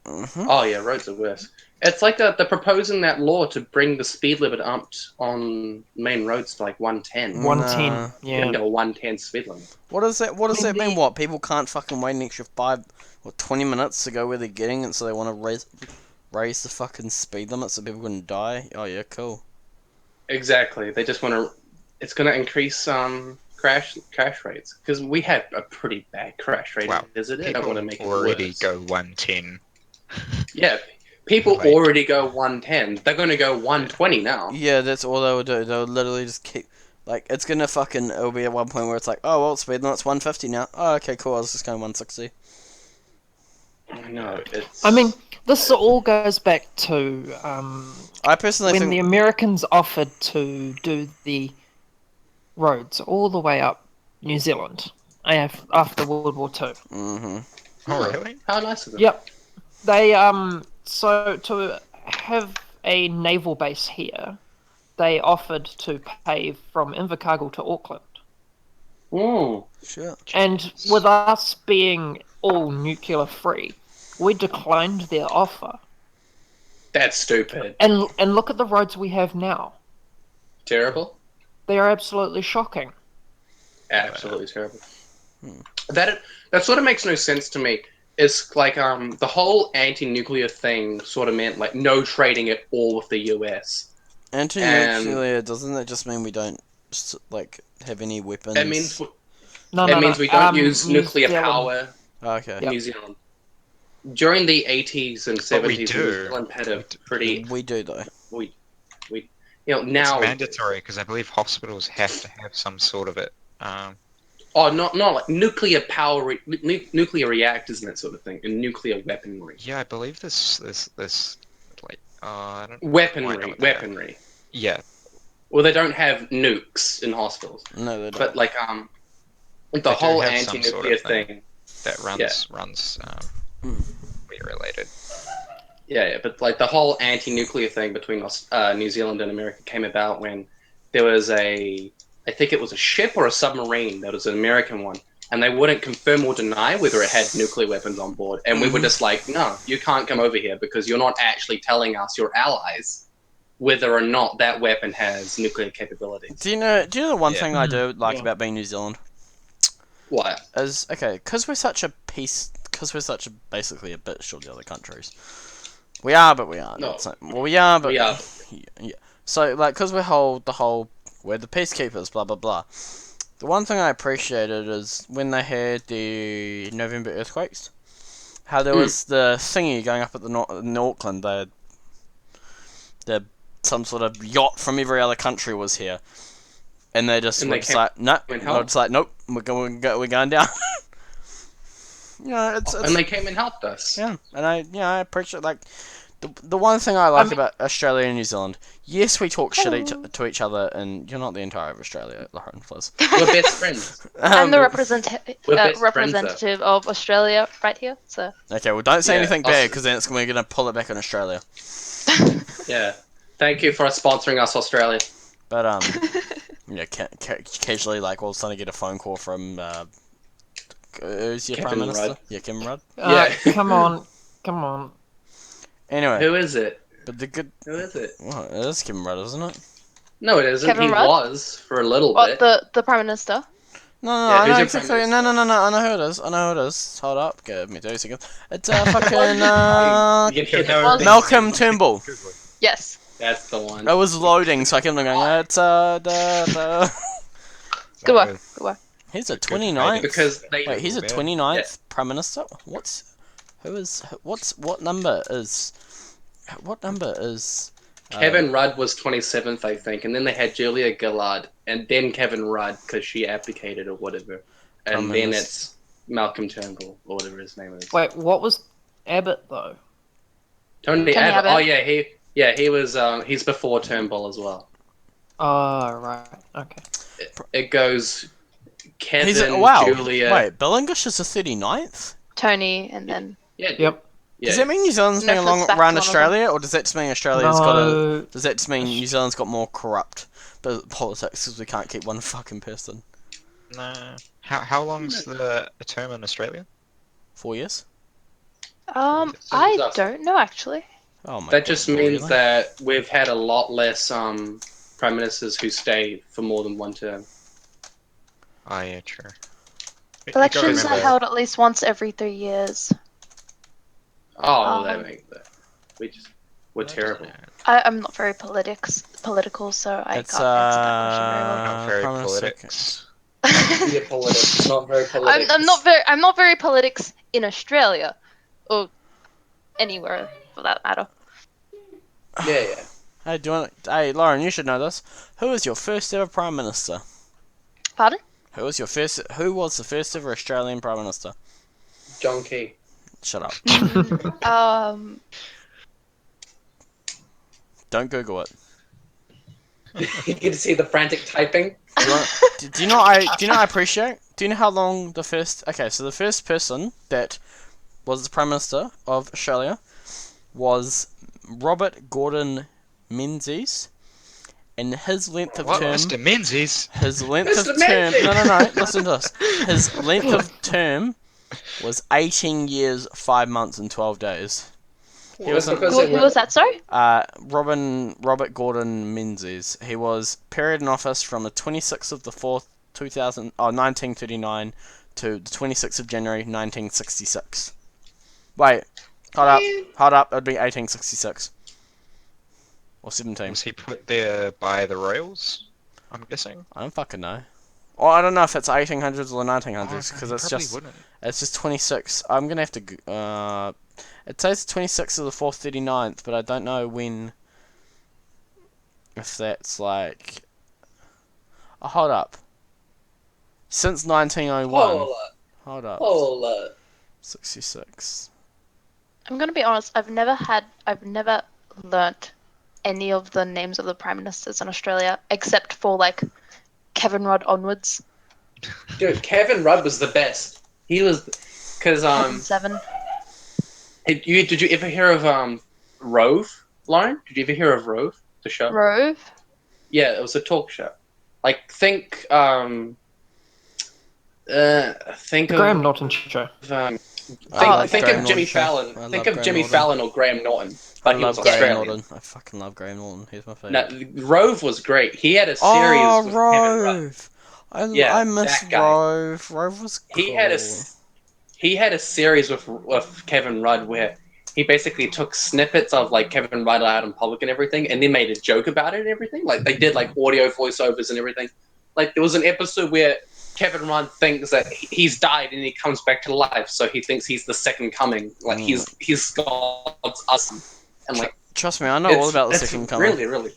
B: Mhm.
A: Oh yeah, roads are worse. It's like they're proposing that law to bring the speed limit up on main roads to like 110.
D: 110.
B: Nah.
D: Yeah.
A: A 110 speed limit.
B: What does that? What does
D: I mean,
B: that mean?
D: the-
B: What people can't fucking wait an extra 20 minutes to go where they're getting, and so they want to raise the fucking speed limit so people can die? Oh yeah, cool.
A: Exactly. They just want to. It's going to increase crash rates because we have a pretty bad crash rate,
E: Wow.
A: isn't it? I don't
E: People
A: want to make it
E: already
A: worse.
E: go 110.
A: Yeah, people
E: Like-
A: already go 110. They're going to go 120 now.
B: Yeah, that's all they would do. They would literally just keep. Like, it's gonna fucking. It'll be at one point where it's like, oh, well, speed limit's 150 now. Oh, okay, cool. I was just going 160.
A: I know. It's.
D: I mean, this all goes back to
B: I personally
D: when
B: think.
D: the Americans offered to do the roads all the way up New Zealand after World War Two.
B: Mm-hmm.
E: Oh, really?
A: How nice of them.
D: Yep. They so to have a naval base here, they offered to pave from Invercargill to Auckland.
A: Mm.
B: Sure.
D: And with us being all nuclear free, we declined their offer.
A: That's stupid.
D: And look at the roads we have now.
A: Terrible.
D: They are absolutely shocking.
A: Absolutely terrible. That sort of makes no sense to me. It's like the whole anti-nuclear thing sort of meant like no trading at all with the US.
B: Anti-nuclear, doesn't that just mean we don't, like, have any weapons?
A: It means
D: No,
A: it means we don't use
D: New
A: nuclear
D: Zealand-
A: power
B: Okay.
A: in
D: Yep.
A: New Zealand. During the 80s and
E: But we
A: 70s,
E: do.
A: New Zealand had a pretty
B: We do, though.
A: now.
E: It's mandatory because I believe hospitals have to have some sort of it.
A: Not like nuclear power, nuclear reactors and that sort of thing, and nuclear weaponry.
E: Yeah, I believe this like I don't quite know
A: Weaponry,
E: what they are.
A: weaponry.
E: Yeah,
A: Well, they don't have nukes in hospitals,
B: No, they don't.
A: but like
E: They
A: the
E: do
A: whole
E: have some
A: anti-nuclear
E: sort of
A: thing.
E: that runs
B: Hmm.
E: be related.
A: Yeah, but like the whole anti-nuclear thing between New Zealand and America came about when there was I think it was a ship or a submarine that was an American one, and they wouldn't confirm or deny whether it had nuclear weapons on board, and we were just like, no, you can't come over here because you're not actually telling us, your allies, whether or not that weapon has nuclear capabilities.
B: Do you know the one
E: Yeah.
B: thing I do like
A: Yeah.
B: about being New Zealand?
A: What?
B: Is, okay, because we're such a basically a bitch to the other countries. We are, but we aren't.
A: No.
B: It's like, well, we are, but
A: We are.
B: Yeah. So, like, because we're we're the peacekeepers, blah blah blah. The one thing I appreciated is when they had the November earthquakes, how there was the thingy going up at in Auckland. Some sort of yacht from every other country was here, and they just
A: And
B: were
A: they
B: just
A: came
B: like, no,
A: and
B: they
A: helped?
B: were just like, nope, we're going down. it's
A: And they came and helped us.
B: yeah, and I appreciate, like, the one thing I like about Australia and New Zealand. Yes, we talk shit to each other, and you're not the entire of Australia, Lauren, please.
A: We're best friends.
C: I'm the
A: we're best friends,
C: representative of Australia right here, so.
B: Okay, well, don't say
A: Yeah,
B: anything
A: I'll
B: bad,
A: s-
B: because then we're gonna pull it back on Australia.
A: Yeah. Thank you for sponsoring us, Australia.
B: But occasionally, like, all of a sudden, I get a phone call from who's your
A: Kevin
B: prime minister?
A: Rudd.
B: Yeah, Kevin Rudd.
A: Yeah.
D: Come on.
B: Anyway,
A: Who is it?
B: but the good.
A: Who is it?
B: Well, it is Kevin Rudd, isn't it?
A: No, it isn't.
C: Kevin
A: He
C: Rudd?
A: was for a little
C: What,
A: bit.
C: the Prime Minister?
B: No,
A: Yeah,
B: I
A: who's
B: know
A: your
B: exactly.
A: prime
B: No,
A: minister?
B: I know who it is. I know who it is. Hold up, give me 2 seconds. It's fucking
A: You can hear the
C: was-
B: Malcolm Turnbull.
C: Yes.
A: That's the one.
B: I was loading, so I kept on going. It's
C: Good work. Good work.
B: He's a 29th.
A: Because they.
B: Wait, he's a 29th prime minister. What number is? What number is?
A: Kevin Rudd was 27th, I think, and then they had Julia Gillard, and then Kevin Rudd because she abdicated or whatever, and
B: Prime
A: then
B: Minister.
A: it's Malcolm Turnbull or whatever his name is.
D: Wait, what was Abbott though?
A: Tony
C: Tony
A: Abbott.
C: Abbott.
A: Oh he was he's before Turnbull as well.
D: Oh, right. Okay.
A: It goes Kevin,
B: He's wow.
A: Julia.
B: Wait, Bill English is the 39th?
C: Tony, and then
A: Yeah. dude.
D: Yep.
A: Yeah.
B: Does that mean New Zealand's
C: No,
B: been
C: flips
B: along
C: back
B: around
C: to one of
B: Australia, or does that just mean Australia's got a?
D: No.
B: Does that just mean New Zealand's got more corrupt politics because we can't keep one fucking person?
E: No. How long's the term in Australia?
B: 4 years?
C: I don't know actually.
B: Oh my god.
A: That just means
B: really?
A: that we've had a lot less prime ministers who stay for more than one term.
E: Oh yeah, true.
C: Elections are
E: remember-
C: held at least once every 3 years.
A: Oh, that
C: Um,
A: makes that. We're terrible.
C: I'm not very political, so I
B: It's
C: can't answer that question very well.
E: Not very
B: Prime Minister-
E: politics.
A: Yeah, politics, not very politics.
C: I'm not very politics in Australia, or anywhere for that matter.
A: Yeah.
B: Hey, hey, Lauren, you should know this. Who was your first ever Prime Minister?
C: Pardon?
B: Who was the first ever Australian Prime Minister?
A: John Key.
B: Shut up. Don't Google it.
A: You get to see the frantic typing.
B: Do you know I appreciate? Do you know how long the first? Okay, so the first person that was the Prime Minister of Australia was Robert Gordon Menzies, and his length of
E: What,
B: term.
E: Mr. Menzies?
B: His length of
A: Mr.
B: term.
A: Menzies!
B: No. Listen to this. His length of term was 18 years, 5 months, and 12 days. He was
A: That's because
C: Who
A: they were-
C: was that? Sorry.
B: Robert Gordon Menzies. He was period in office from the 26th of the 4th, 1939 to the 26th of January 1966. Wait, hold up. It'd be 1866 or 17.
E: Was he put there by the royals? I'm guessing.
B: I don't fucking know. Or I don't know if it's 1800s or the 1900s because
E: he
B: it's
E: probably
B: just
E: wouldn't.
B: it's just 26. I'm gonna have to. It says 26th of the 4th, 39th, but I don't know when. If that's like. Oh, hold up. Since 1901. Hold up.
A: Hold up.
B: 66.
C: I'm gonna be honest. I've never learnt any of the names of the prime ministers in Australia except for like Kevin Rudd onwards.
A: Dude, Kevin Rudd was the best. He was, because
C: 7.
A: did you ever hear of Rove, Lauren? Did you ever hear of Rove, the show?
C: Rove.
A: Yeah, it was a talk show. Like think
D: The Graham
A: of
D: Norton show.
A: think of Jimmy Fallon. Think of Jimmy Fallon or Graham Norton, but he was
B: Graham
A: Australian.
B: Norton. I fucking love Graham Norton. He's my favorite.
A: No, Rove was great. He had a series
B: Oh,
A: with Kevin Rudd.
B: Rove.
A: Yeah,
B: I miss
A: that guy.
B: Rove. Rove was cool.
A: He had a series with Kevin Rudd where he basically took snippets of like Kevin Rudd out in public and everything, and then made a joke about it and everything. Like they did like audio voiceovers and everything. Like there was an episode where Kevin Rudd thinks that he's died and he comes back to life, so he thinks he's the second coming. Like he's God's son, and like
B: Trust me, I know all about the
A: it's
B: second coming.
A: really,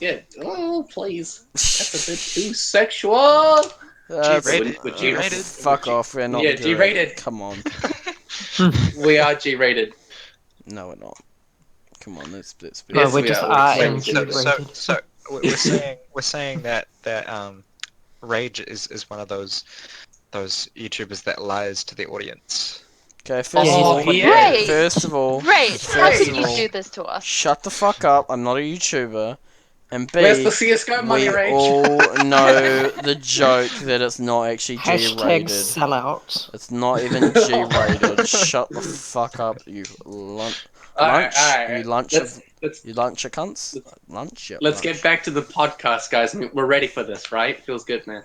A: yeah. Oh please, that's a bit too sexual.
E: G-rated.
A: Would you-
E: G-rated.
B: Fuck off, we're not
A: Yeah,
B: G-rated.
A: G-rated.
B: Come on.
A: We are G-rated.
B: No, we're not. Come on, let's be.
D: No,
A: Yes,
D: we're
A: we
D: just
A: are.
D: RNG
E: So
D: rated.
E: we're saying that Rage is one of those YouTubers that lies to the audience.
B: Okay, first
A: Oh,
B: of all,
A: he
C: Right.
A: is.
B: first of all,
C: Great. How
B: First
C: could
B: of
C: you
B: all-
C: do this to us?
B: shut the fuck up. I'm not a YouTuber. And B,
A: Where's the CS:GO money,
B: we
A: Rage?
B: all know the joke that it's not actually
D: Hashtag
B: G-rated.
D: sellout.
B: It's not even G-rated. Shut the fuck up, you lunch.
A: Alright,
B: You lunch.
A: Let's
B: You lunch your cunts. Lunch. Yeah,
A: let's
B: lunch.
A: get back to the podcast, guys. I mean, we're ready for this, right? Feels good, man.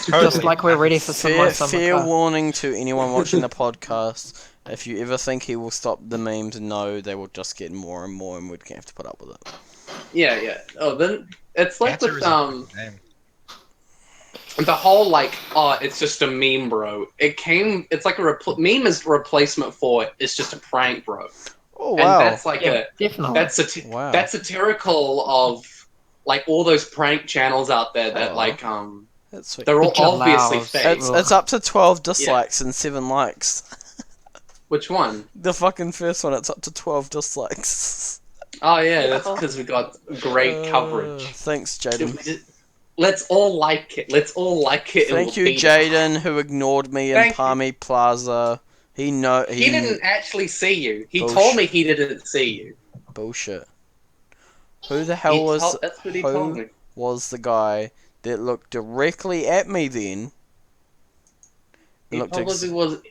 D: Just like we're ready for some more
B: Fair
D: summer.
B: warning to anyone watching the podcast. If you ever think he will stop the memes, no, they will just get more and more, and we're gonna have to put up with it.
A: Yeah. Oh, then it's like
E: Cancer
A: with
E: is a good name.
A: the whole like, oh, it's just a meme, bro. It's like meme is a replacement for it's just a prank, bro.
B: Oh
A: And
B: wow!
A: that's like
D: Yeah, definitely.
B: Wow.
A: that's satirical of like all those prank channels out there that
B: Oh.
A: like
B: That's sweet.
A: they're all
D: Which allows-
A: obviously fake.
B: It's up to 12 dislikes and 7 likes.
A: Which one?
B: The fucking first one, it's up to 12 dislikes.
A: Oh yeah, that's
C: Beautiful.
A: because we got great coverage.
B: Thanks, Jaden.
A: Let's all like it. Let's all like it.
B: Thank you, Jaden, who ignored me in
A: Thank you.
B: Palmy Plaza. He
A: He didn't actually see you. He
B: Bullshit.
A: told me he didn't see you.
B: Bullshit. Who the hell was
A: That's what he told me.
B: the guy that looked directly at me then?
A: He
B: Looked
A: probably was.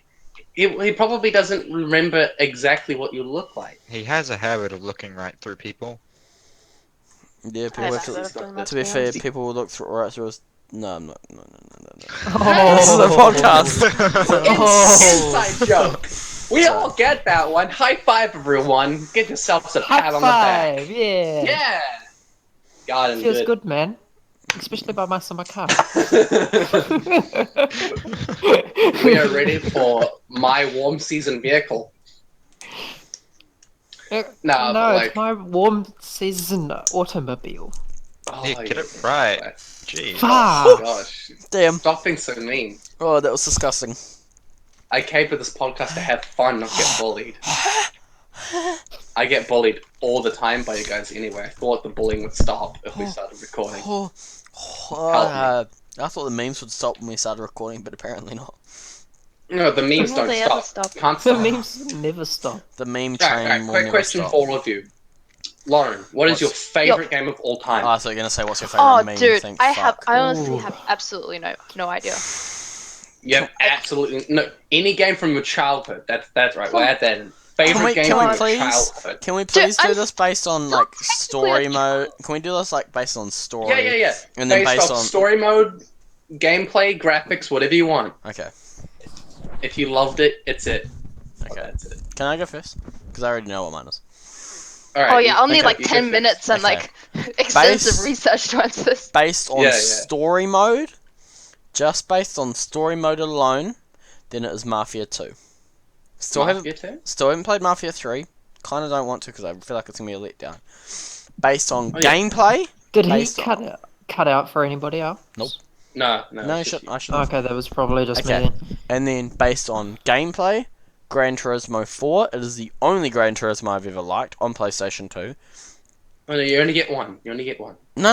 A: He probably doesn't remember exactly what you look like.
E: He has a habit of looking right through people.
B: Yeah,
C: I have
B: people.
C: a habit of doing that
B: To be
C: to
B: fair,
C: honest.
B: people will look right through us. No, I'm not. No.
D: Oh.
B: This is a podcast.
D: Oh.
A: Inside joke. We all get that one. High five, everyone. Get yourselves a pat
D: High
A: on the back.
D: five, yeah.
A: Yeah. Got him
D: Feels
A: good.
D: good, man. Especially by my summer car.
A: We are ready for my warm season vehicle. No,
D: no,
A: but like,
D: it's my warm season automobile.
A: oh,
E: Yeah, get it right. Jeez.
A: Oh
D: Fuck.
A: gosh,
B: Damn.
A: stop being so mean.
B: Oh, that was disgusting.
A: I came to this podcast to have fun, not get bullied. I get bullied all the time by you guys anyway. I thought the bullying would stop if we started recording.
B: I thought the memes would stop when we started recording, but apparently not.
A: No, the memes
C: Will
A: don't
C: they ever
A: stop.
C: stop?
A: Can't
D: The
A: stop.
D: memes never stop.
B: The meme train
A: Right,
B: will
A: quick
B: never
A: question
B: stop.
A: for all of you. Lauren, what is your favorite game of all time?
B: Oh, so you're gonna say what's your favorite
C: Oh,
B: meme?
C: dude,
B: Thank
C: I
B: fuck.
C: honestly
D: Ooh.
C: have absolutely no idea.
A: You have absolutely no any game from your childhood. That's right. We'll add that in. Favorite game
B: can
A: from
B: we
A: your
B: please-
A: childhood.
B: Can we please do
C: I'm
B: this based on
C: still
B: like
C: technically
B: story
C: a
B: mode?
C: child.
B: Can we do this like based on story?
A: Yeah.
B: And then
A: based
B: based
A: off
B: on
A: story mode, gameplay, graphics, whatever you want.
B: Okay.
A: If you loved it, it's it.
B: Okay.
A: That's it.
B: Can I go first? Because I already know what mine is.
A: All right.
C: Oh yeah, I'll need
A: okay,
C: like
A: you go
C: 10
A: first.
C: minutes and
B: Okay.
C: like extensive
B: Base-
C: research to answer this.
B: Based on
A: Yeah.
B: story mode, just based on story mode alone, then it is Mafia 2. Still haven't played Mafia 3. Kind of don't want to because I feel like it's gonna be a letdown. Based on
A: Oh, yeah.
B: gameplay,
D: Did he
B: Based
D: cut out for anybody else?
B: Nope.
A: No.
B: no,
A: it's just
B: I shouldn't.
D: Okay, that was probably just
B: Okay.
D: me then.
B: And then based on gameplay, Gran Turismo 4. It is the only Gran Turismo I've ever liked on PlayStation 2.
A: Oh, no, you only get one. You only get one.
B: No.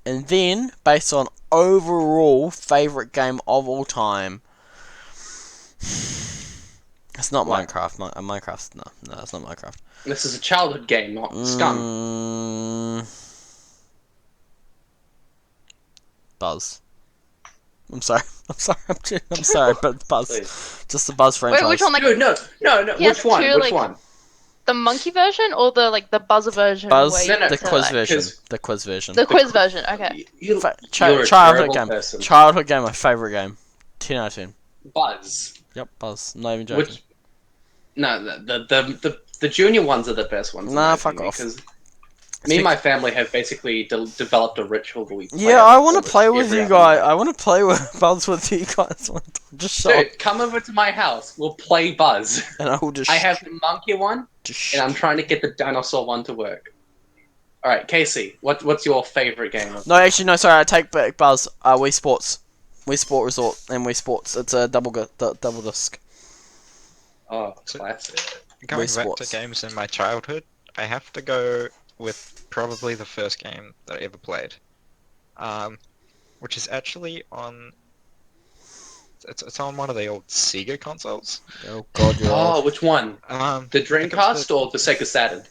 B: And then based on overall favorite game of all time. It's not
A: What?
B: Minecraft. Minecraft's no, it's not Minecraft.
A: This is a childhood game, not Scum.
B: Buzz. I'm sorry, but Buzz.
A: Please.
B: Just the Buzz franchise.
C: Wait, which one? Like
A: No.
C: He has
A: Which one?
C: two,
A: Which
C: like-
A: one?
C: the monkey version or the buzzer version?
B: Buzz,
C: where you
A: No, no,
C: get
B: the
C: to,
B: quiz
C: like-
B: version.
A: 'cause-
B: The quiz version.
C: The quiz version. Okay.
A: You're a
B: Childhood
A: terrible
B: game.
A: person.
B: Childhood game. My favorite game. 10 out of 10.
A: Buzz.
B: Yep, Buzz. Not even joking.
A: Which? No, the junior ones are the best ones. in
B: Nah,
A: my
B: fuck
A: opinion,
B: off.
A: 'cause me and my family have basically developed a ritual where we.
B: Yeah, I want to
A: almost
B: play with
A: every
B: you
A: other
B: guys.
A: night.
B: I want to play with Buzz with you guys. Just shut up,
A: Dude, come over to my house. We'll play Buzz.
B: and I will just.
A: I have the monkey one,
B: Just
A: and I'm trying to get the dinosaur one to work. All right, Casey, what's your favorite game?
B: No, actually, no. Sorry, I take back Buzz. Wii Sports, Wii Sport Resort, and Wii Sports. It's a double disc.
A: Oh,
E: So-
A: classic.
E: Going
B: Wii
E: back
B: Sports.
E: to games in my childhood, I have to go with probably the first game that I ever played, which is actually on. It's on one of the old Sega consoles.
B: Oh God, you're
A: Oh,
B: old.
A: which one?
E: The
A: The
E: I think it was
A: Dreamcast or the Sega Saturn?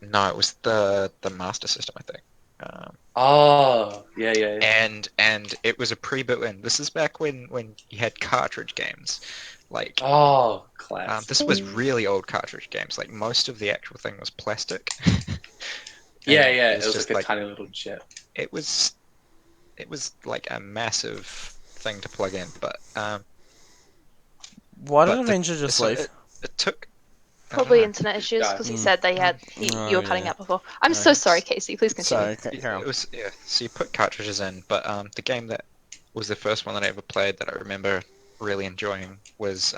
E: No, it was the Master System, I think.
A: Oh, yeah.
E: And it was a pre-built in. This is back when you had cartridge games, like.
A: Oh, classic.
E: This was really old cartridge games. Like most of the actual thing was plastic.
A: Yeah,
E: And
A: it was
E: just
A: like a tiny little chip.
E: it was like a massive thing to plug in. But
B: Why did
E: but
B: Avenger just
E: so
B: leave?
E: it took I don't
C: Probably
E: know.
C: internet issues because he
B: Mm.
C: said they had.
B: Oh,
C: You were cutting
B: yeah.
C: out before. I'm so sorry, Casey. Please continue.
B: Sorry, carry on.
E: It was So you put cartridges in, but the game that was the first one that I ever played that I remember really enjoying was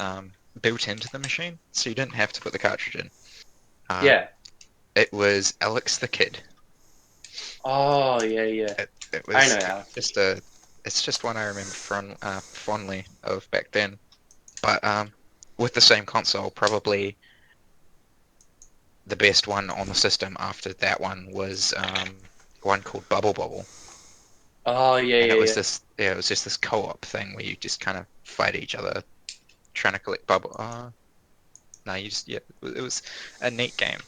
E: built into the machine, so you didn't have to put the cartridge in.
A: Yeah.
E: It was Alex the Kid.
A: Oh, yeah.
E: It was
A: I know how.
E: it's just one I remember fondly of back then. But with the same console, probably the best one on the system after that one was one called Bubble Bobble,
A: Oh yeah,
E: and
A: yeah,
E: it was
A: yeah.
E: it was just this co-op thing where you just kind of fight each other, trying to collect bubble. No, you just it was a neat game.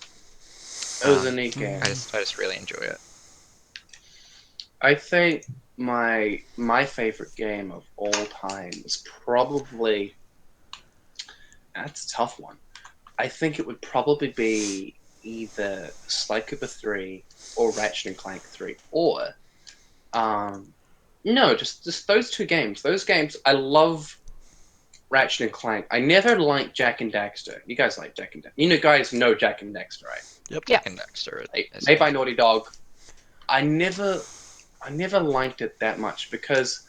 A: It was a neat game.
E: I just really enjoy it.
A: I think my favorite game of all time is probably that's a tough one. I think it would probably be either Sly Cooper 3 or Ratchet and Clank 3 or no, just those two games. Those games I love Ratchet and Clank. I never liked Jak and Daxter. You guys like Jak and Daxter. You know guys know Jak and Daxter, right?
B: Yep.
C: Yeah.
E: Jak and Daxter.
A: Made by Naughty Dog. I never liked it that much because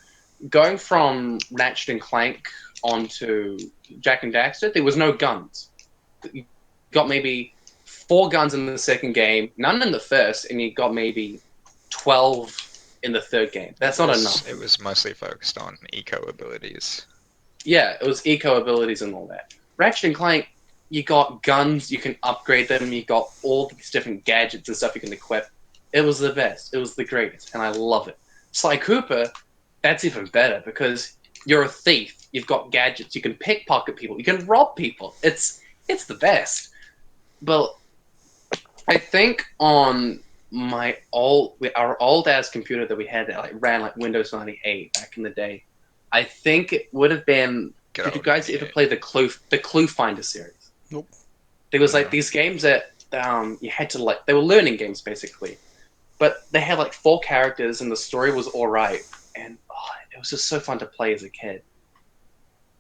A: going from Ratchet and Clank onto Jak and Daxter, there was no guns. You got maybe 4 guns in the second game, none in the first, and you got maybe 12 in the third game. That's not enough.
E: It was mostly focused on eco abilities.
A: Yeah, it was eco abilities and all that. Ratchet and Clank, you got guns, you can upgrade them, you got all these different gadgets and stuff you can equip. It was the best. It was the greatest, and I love it. Sly Cooper, that's even better because you're a thief. You've got gadgets. You can pickpocket people. You can rob people. It's the best. But I think on our old ass computer that we had that like ran like Windows 98 back in the day, I think it would have been. Did you guys ever play the Clue Finder series?
B: Nope.
A: There was like
E: No.
A: these games that you had to like. They were learning games basically, but they had like 4 characters and the story was all right, and it was just so fun to play as a kid.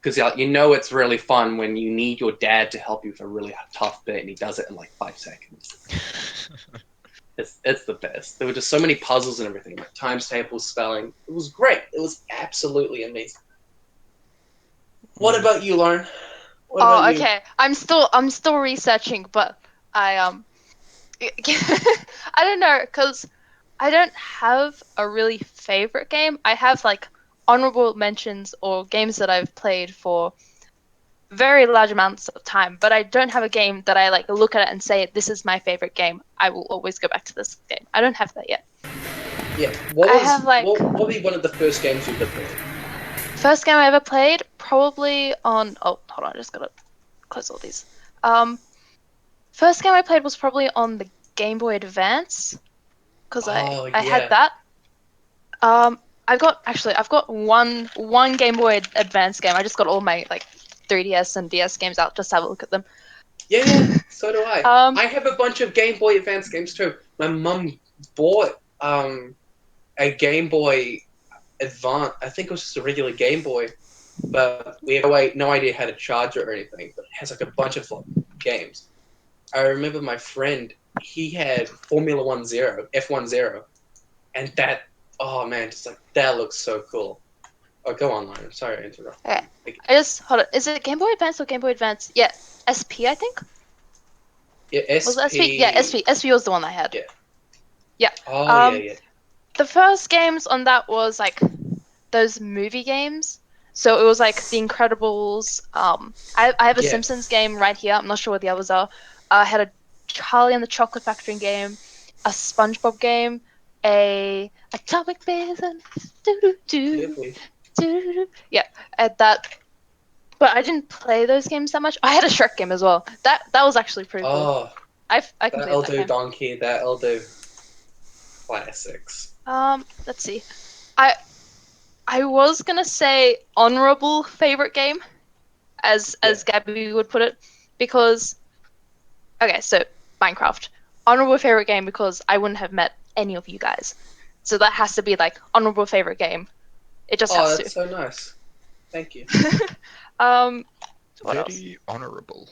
A: Because it's really fun when you need your dad to help you with a really tough bit, and he does it in like 5 seconds. It's the best. There were just so many puzzles and everything, like times tables, spelling. It was great. It was absolutely amazing. What about you, Lauren? What
C: Oh,
A: about you?
C: okay. I'm still researching, but I I don't know, cause I don't have a really favorite game. I have like honorable mentions or games that I've played for very large amounts of time, but I don't have a game that I like look at it and say this is my favorite game. I will always go back to this game. I don't have that yet.
A: Yeah. What would be one of the first games you ever played?
C: First game I ever played, probably on. Oh, hold on, I just gotta close all these. First game I played was probably on the Game Boy Advance, because I had that. I've got one Game Boy Advance game. I just got all my like 3DS and DS games out just to have a look at them.
A: Yeah, so do I. I have a bunch of Game Boy Advance games too. My mum bought a Game Boy Advance. I think it was just a regular Game Boy, but we have no idea how to charge it or anything. But it has like a bunch of games. I remember my friend. He had Formula 10, F10, and that. Oh man, just like that looks so cool. Oh, go on, Lauren. Sorry to interrupt.
C: Okay. Hold on. Is it Game Boy Advance or Game Boy Advance? Yeah, SP I think.
A: Yeah, SP.
C: Was it SP? Yeah, SP. SP was the one I had.
A: Yeah.
C: Yeah.
A: Oh yeah.
C: The first games on that was like those movie games. So it was like The Incredibles. I have a
A: Yeah.
C: Simpsons game right here. I'm not sure what the others are. I had a Charlie and the Chocolate Factory game, a SpongeBob game, a Atomic Bears and yeah, at that. But I didn't play those games that much. I had a Shrek game as well. That was actually pretty cool.
A: Oh,
C: I completed
A: that'll
C: that
A: do,
C: game.
A: Donkey. That'll do. Classics.
C: Let's see. I was gonna say honorable favorite game, as Gabby would put it, because okay, so Minecraft, honorable favorite game because I wouldn't have met any of you guys, so that has to be like honorable favorite game. It just
A: Oh,
C: has
A: that's so nice. Thank you.
C: to. What else?
E: Very honorable.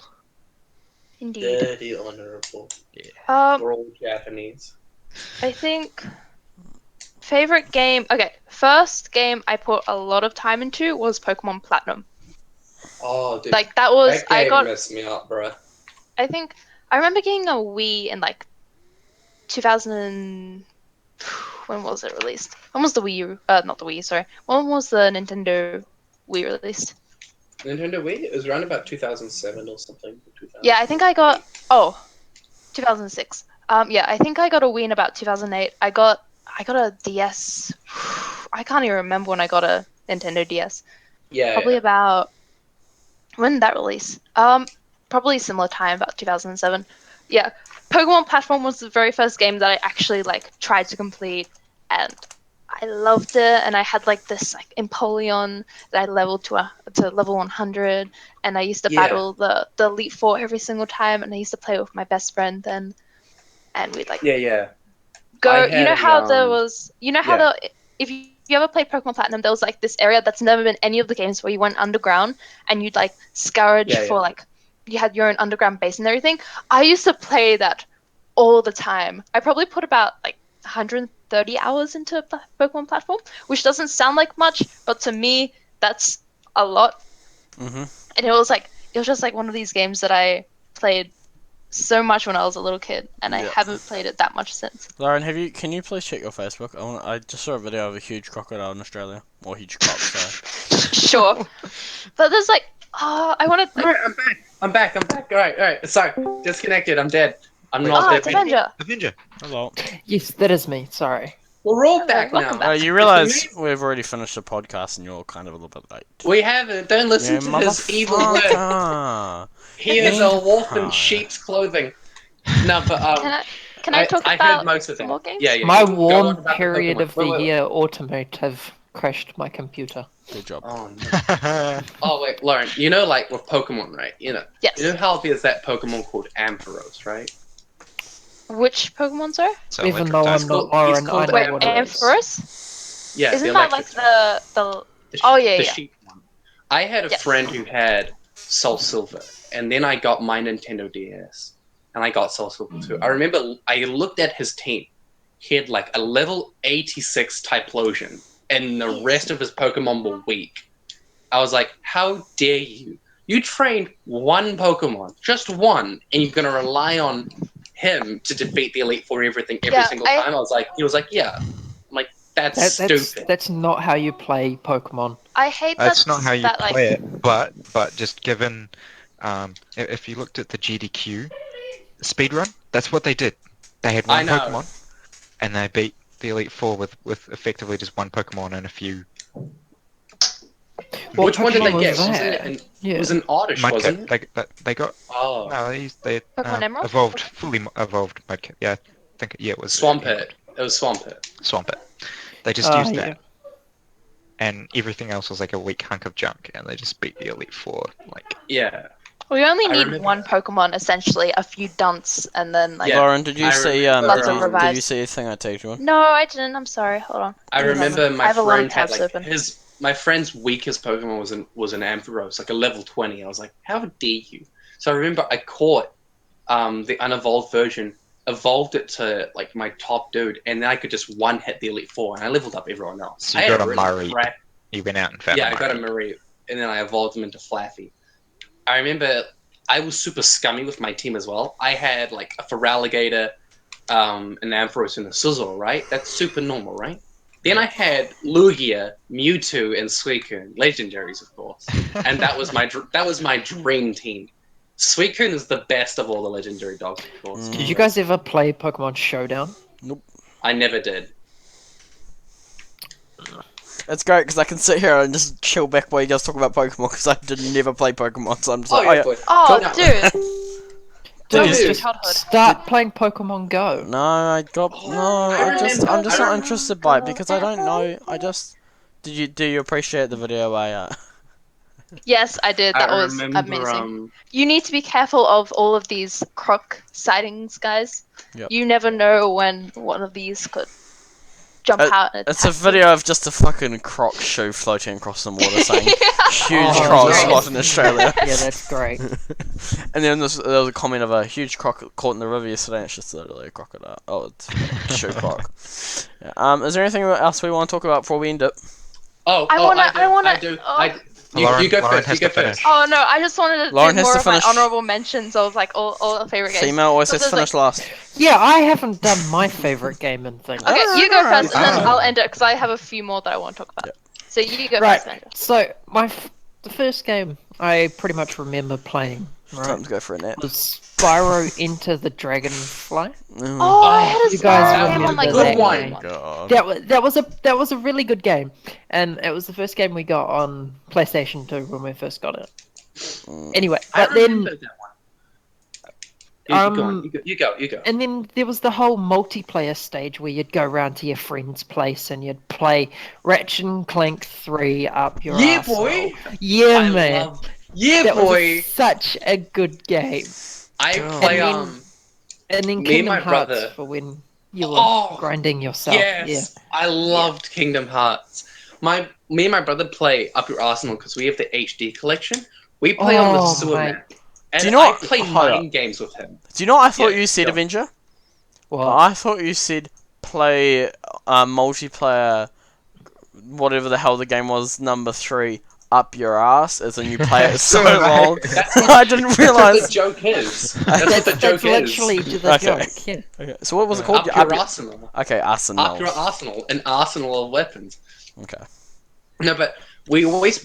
C: Indeed.
A: Dirty honorable.
C: Um,
A: We're all Japanese.
C: I think favorite game. Okay, first game I put a lot of time into was Pokemon Platinum.
A: Oh, dude.
C: Like that was
A: That game
C: I got.
A: messed me up, bro.
C: I think I remember getting a Wii in like 2000. When was it released? When was the Wii U? Not the Wii. Sorry. When was the Nintendo Wii released?
A: Nintendo Wii? It was around about 2007 or something. 2000.
C: Yeah, I think I got 2006. Yeah, I think I got a Wii in about 2008. I got a DS. I can't even remember when I got a Nintendo DS.
A: Yeah.
C: Probably about when did that release? Probably similar time, about 2007. Yeah, Pokemon Platform was the very first game that I actually tried to complete, and I loved it. And I had this Empoleon that I leveled to level 100, and I used to
A: Yeah.
C: battle the Elite Four every single time, and I used to play with my best friend then, and we'd
A: Yeah.
C: go.
A: I
C: You know
A: had
C: how
A: a,
C: there was. You know how
A: yeah.
C: if you ever played Pokemon Platinum, there was this area that's never been any of the games where you went underground and you'd scourge
A: Yeah,
C: for you had your own underground base and everything. I used to play that all the time. I probably put about 130 hours into Pokemon Platform, which doesn't sound like much, but to me that's a lot.
B: Mm-hmm.
C: And it was just one of these games that I played so much when I was a little kid, and I
B: Yep.
C: haven't played it that much since.
B: Lauren, can you please check your Facebook? I just saw a video of a huge crocodile in Australia. Or huge croc, sorry.
C: Sure. But there's I want to.
A: Alright, I'm back. Alright. Sorry. Disconnected. I'm dead. I'm not
C: Oh,
A: dead.
C: it's Avenger.
E: Avenger.
B: Hello.
D: Yes, that is me. Sorry.
A: We're all
C: Hello,
A: back
C: welcome
A: now.
C: back.
B: You realise we've already finished the podcast and you're kind of a little bit late.
A: We haven't. Don't listen
B: Yeah,
A: to his evil word.
B: motherfucker.
A: He is a wolf in
B: Hi.
A: sheep's clothing. No, but
C: Can I talk
A: I
C: about
A: heard most of it.
C: more games?
A: Yeah.
D: My
A: you go on
D: warm
A: about the
D: period
A: Pokemon.
D: of the
A: Wait.
D: year automotive crashed my computer.
B: Good job.
A: Oh no. Oh wait, Lauren. You know, with Pokemon, right?
C: Yes.
A: You know how there's that Pokemon called Ampharos, right?
C: Which Pokemon, sorry?
E: So
D: Even though
E: electric
D: I'm
E: type.
D: not
A: He's
D: Lauren, I
A: called
D: know
C: Wait,
D: what it is.
C: Ampharos?
A: Yeah.
C: Isn't
A: the
C: that
A: electric
C: the?
A: The
C: Oh, yeah,
A: the
C: yeah.
A: sheep one. I had a
C: Yes.
A: friend who had Soul Silver, and then I got my Nintendo DS, and I got Soul Silver too. I remember I looked at his team. He had a level 86 Typhlosion, and the rest of his Pokemon were weak. I was like, how dare you? You trained one Pokemon, just one, and you're gonna rely on him to defeat the Elite Four every
C: Yeah,
A: single time. He was like, yeah. I'm like, that's stupid.
D: That's not how you play Pokemon.
C: I hate
E: That's not how you
C: that
E: play it, but just given, if you looked at the GDQ speedrun, that's what they did. They had
A: I
E: one
A: know.
E: Pokemon, and they beat the Elite Four with effectively just one Pokemon and a few.
D: What
A: Which one did they
D: Pokemon
A: get?
D: was
A: Wasn't
D: that?
A: it
D: Yeah.
A: It was an Oddish, wasn't it?
E: Mudkip. They got
A: Oh,
E: no. They
C: Pokemon Emerald?
E: fully evolved Mudkip. Yeah, I think it was
A: Swampert. It was Swampert.
E: Swampert. They just used
D: yeah.
E: that, and everything else was like a weak hunk of junk, and they just beat the Elite Four.
A: Yeah.
C: We only
A: I
C: need
A: remember
C: one
A: that.
C: Pokemon, essentially, a few dunts, and then
A: Yeah.
B: Lauren, did you
A: I
B: see
A: remember,
C: Lots of
B: did
C: revives.
B: you see a thing I tagged you on?
C: No, I didn't. I'm sorry. Hold on.
A: I remember
C: I
A: my
C: have a lot of
A: friend had
C: tabs open.
A: my friend's weakest Pokemon was an Ampharos, a level 20. I was like, how dare you? So I remember I caught the unevolved version, evolved it to my top dude, and then I could just one hit the Elite Four, and I leveled up everyone else.
E: So you
A: I
E: got
A: had
E: a
A: really
E: Murray.
A: crap-
E: You went out and found.
A: Yeah,
E: a
A: I got a
E: Murray.
A: Marie, and then I evolved him into Flaffy. I remember I was super scummy with my team as well. I had a Feraligatr, an Ampharos, and a Sizzle, right? That's super normal, right? Then I had Lugia, Mewtwo, and Suicune, legendaries, of course, and that was my dream team. Suicune is the best of all the legendary dogs, of course.
D: Did you guys ever play Pokemon Showdown?
A: I never did.
B: It's great because I can sit here and just chill back while you guys talk about Pokemon because I did never play Pokemon, so I'm just like,
A: boy.
C: Oh,
A: No.
C: dude.
D: Dude,
C: Don't
A: Dude.
C: do childhood.
D: start playing Pokemon Go.
B: no, I'm just not interested by it because I don't know. Do you appreciate the video
C: Yes, I did. That
A: I
C: was
A: remember,
C: amazing. You need to be careful of all of these croc sightings, guys.
B: Yep.
C: You never know when one of these could jump out and
B: It's a
C: attack you.
B: video of just a fucking croc shoe floating across the water saying huge
D: Oh,
B: croc
D: nice.
B: spot in Australia.
D: Yeah, that's great.
B: And then there was a comment of a huge croc caught in the river yesterday, and it's just literally a crocodile. Oh, it's a shoe croc. Yeah. Is there anything else we want to talk about before we end it?
A: I do. You go
E: Lauren
A: first.
E: has
A: You go
E: to finish.
A: first.
C: Oh no, I just wanted to
B: Lauren
C: do
B: has
C: more
B: to
C: of my
B: finish.
C: honorable mentions of all the favorite games.
B: Female always
C: So
B: has to
C: there's,
B: finish last.
D: Yeah, I haven't done my favorite game and thing.
C: Okay, you go first, and then
E: Ah.
C: I'll end it because I have a few more that I want to talk about.
B: Yep.
C: So you go
D: Right.
C: first, Manja.
D: So the first game I pretty much remember playing.
B: Time
D: Right,
B: to go for a nap.
D: was Spyro Enter the Dragonfly.
C: Oh, I had a
D: You guys
C: Spyro game on my
D: remember
C: Game
A: that
C: Boy
A: game?
C: once.
B: God.
D: That was a really good game, and it was the first game we got on PlayStation 2 when we first got it. Anyway,
A: I
D: but then
A: remember that one. You go on. You go.
D: and then there was the whole multiplayer stage where you'd go around to your friend's place and you'd play Ratchet and Clank 3 up your
A: Yeah,
D: arsehole.
A: boy.
D: Yeah,
A: I
D: man.
A: love- Yeah,
D: That
A: boy.
D: was such a good game.
A: I
B: God.
A: play
D: And then- And then
A: Me and
D: Kingdom
A: my
D: Hearts
A: brother-
D: for when you were
A: Oh,
D: grinding yourself.
A: yes, I loved Kingdom Hearts. Me and my brother play Up Your Arsenal because we have the HD collection. We play on the
D: Oh,
A: sewer
D: mate.
A: map. And
B: Do you know
A: I
B: what-
A: play
B: hold up.
A: mind games with him.
B: Do you know what I thought
A: Yeah,
B: you said,
A: go.
B: Avenger?
D: Yeah. Well,
B: I thought you said play multiplayer, whatever the hell the game was, number 3, up your ass, as in you play it so
E: So,
B: long.
A: That's
B: I didn't
A: That's what the
B: realize.
A: joke is. That's what the
D: that's
A: joke
D: literally
A: is.
D: the
B: Okay.
D: joke. Yeah.
B: Okay, so what was it called?
A: Up your arsenal.
B: Okay, Arsenal.
A: Up your arsenal. An arsenal of weapons.
B: Okay.
A: No, but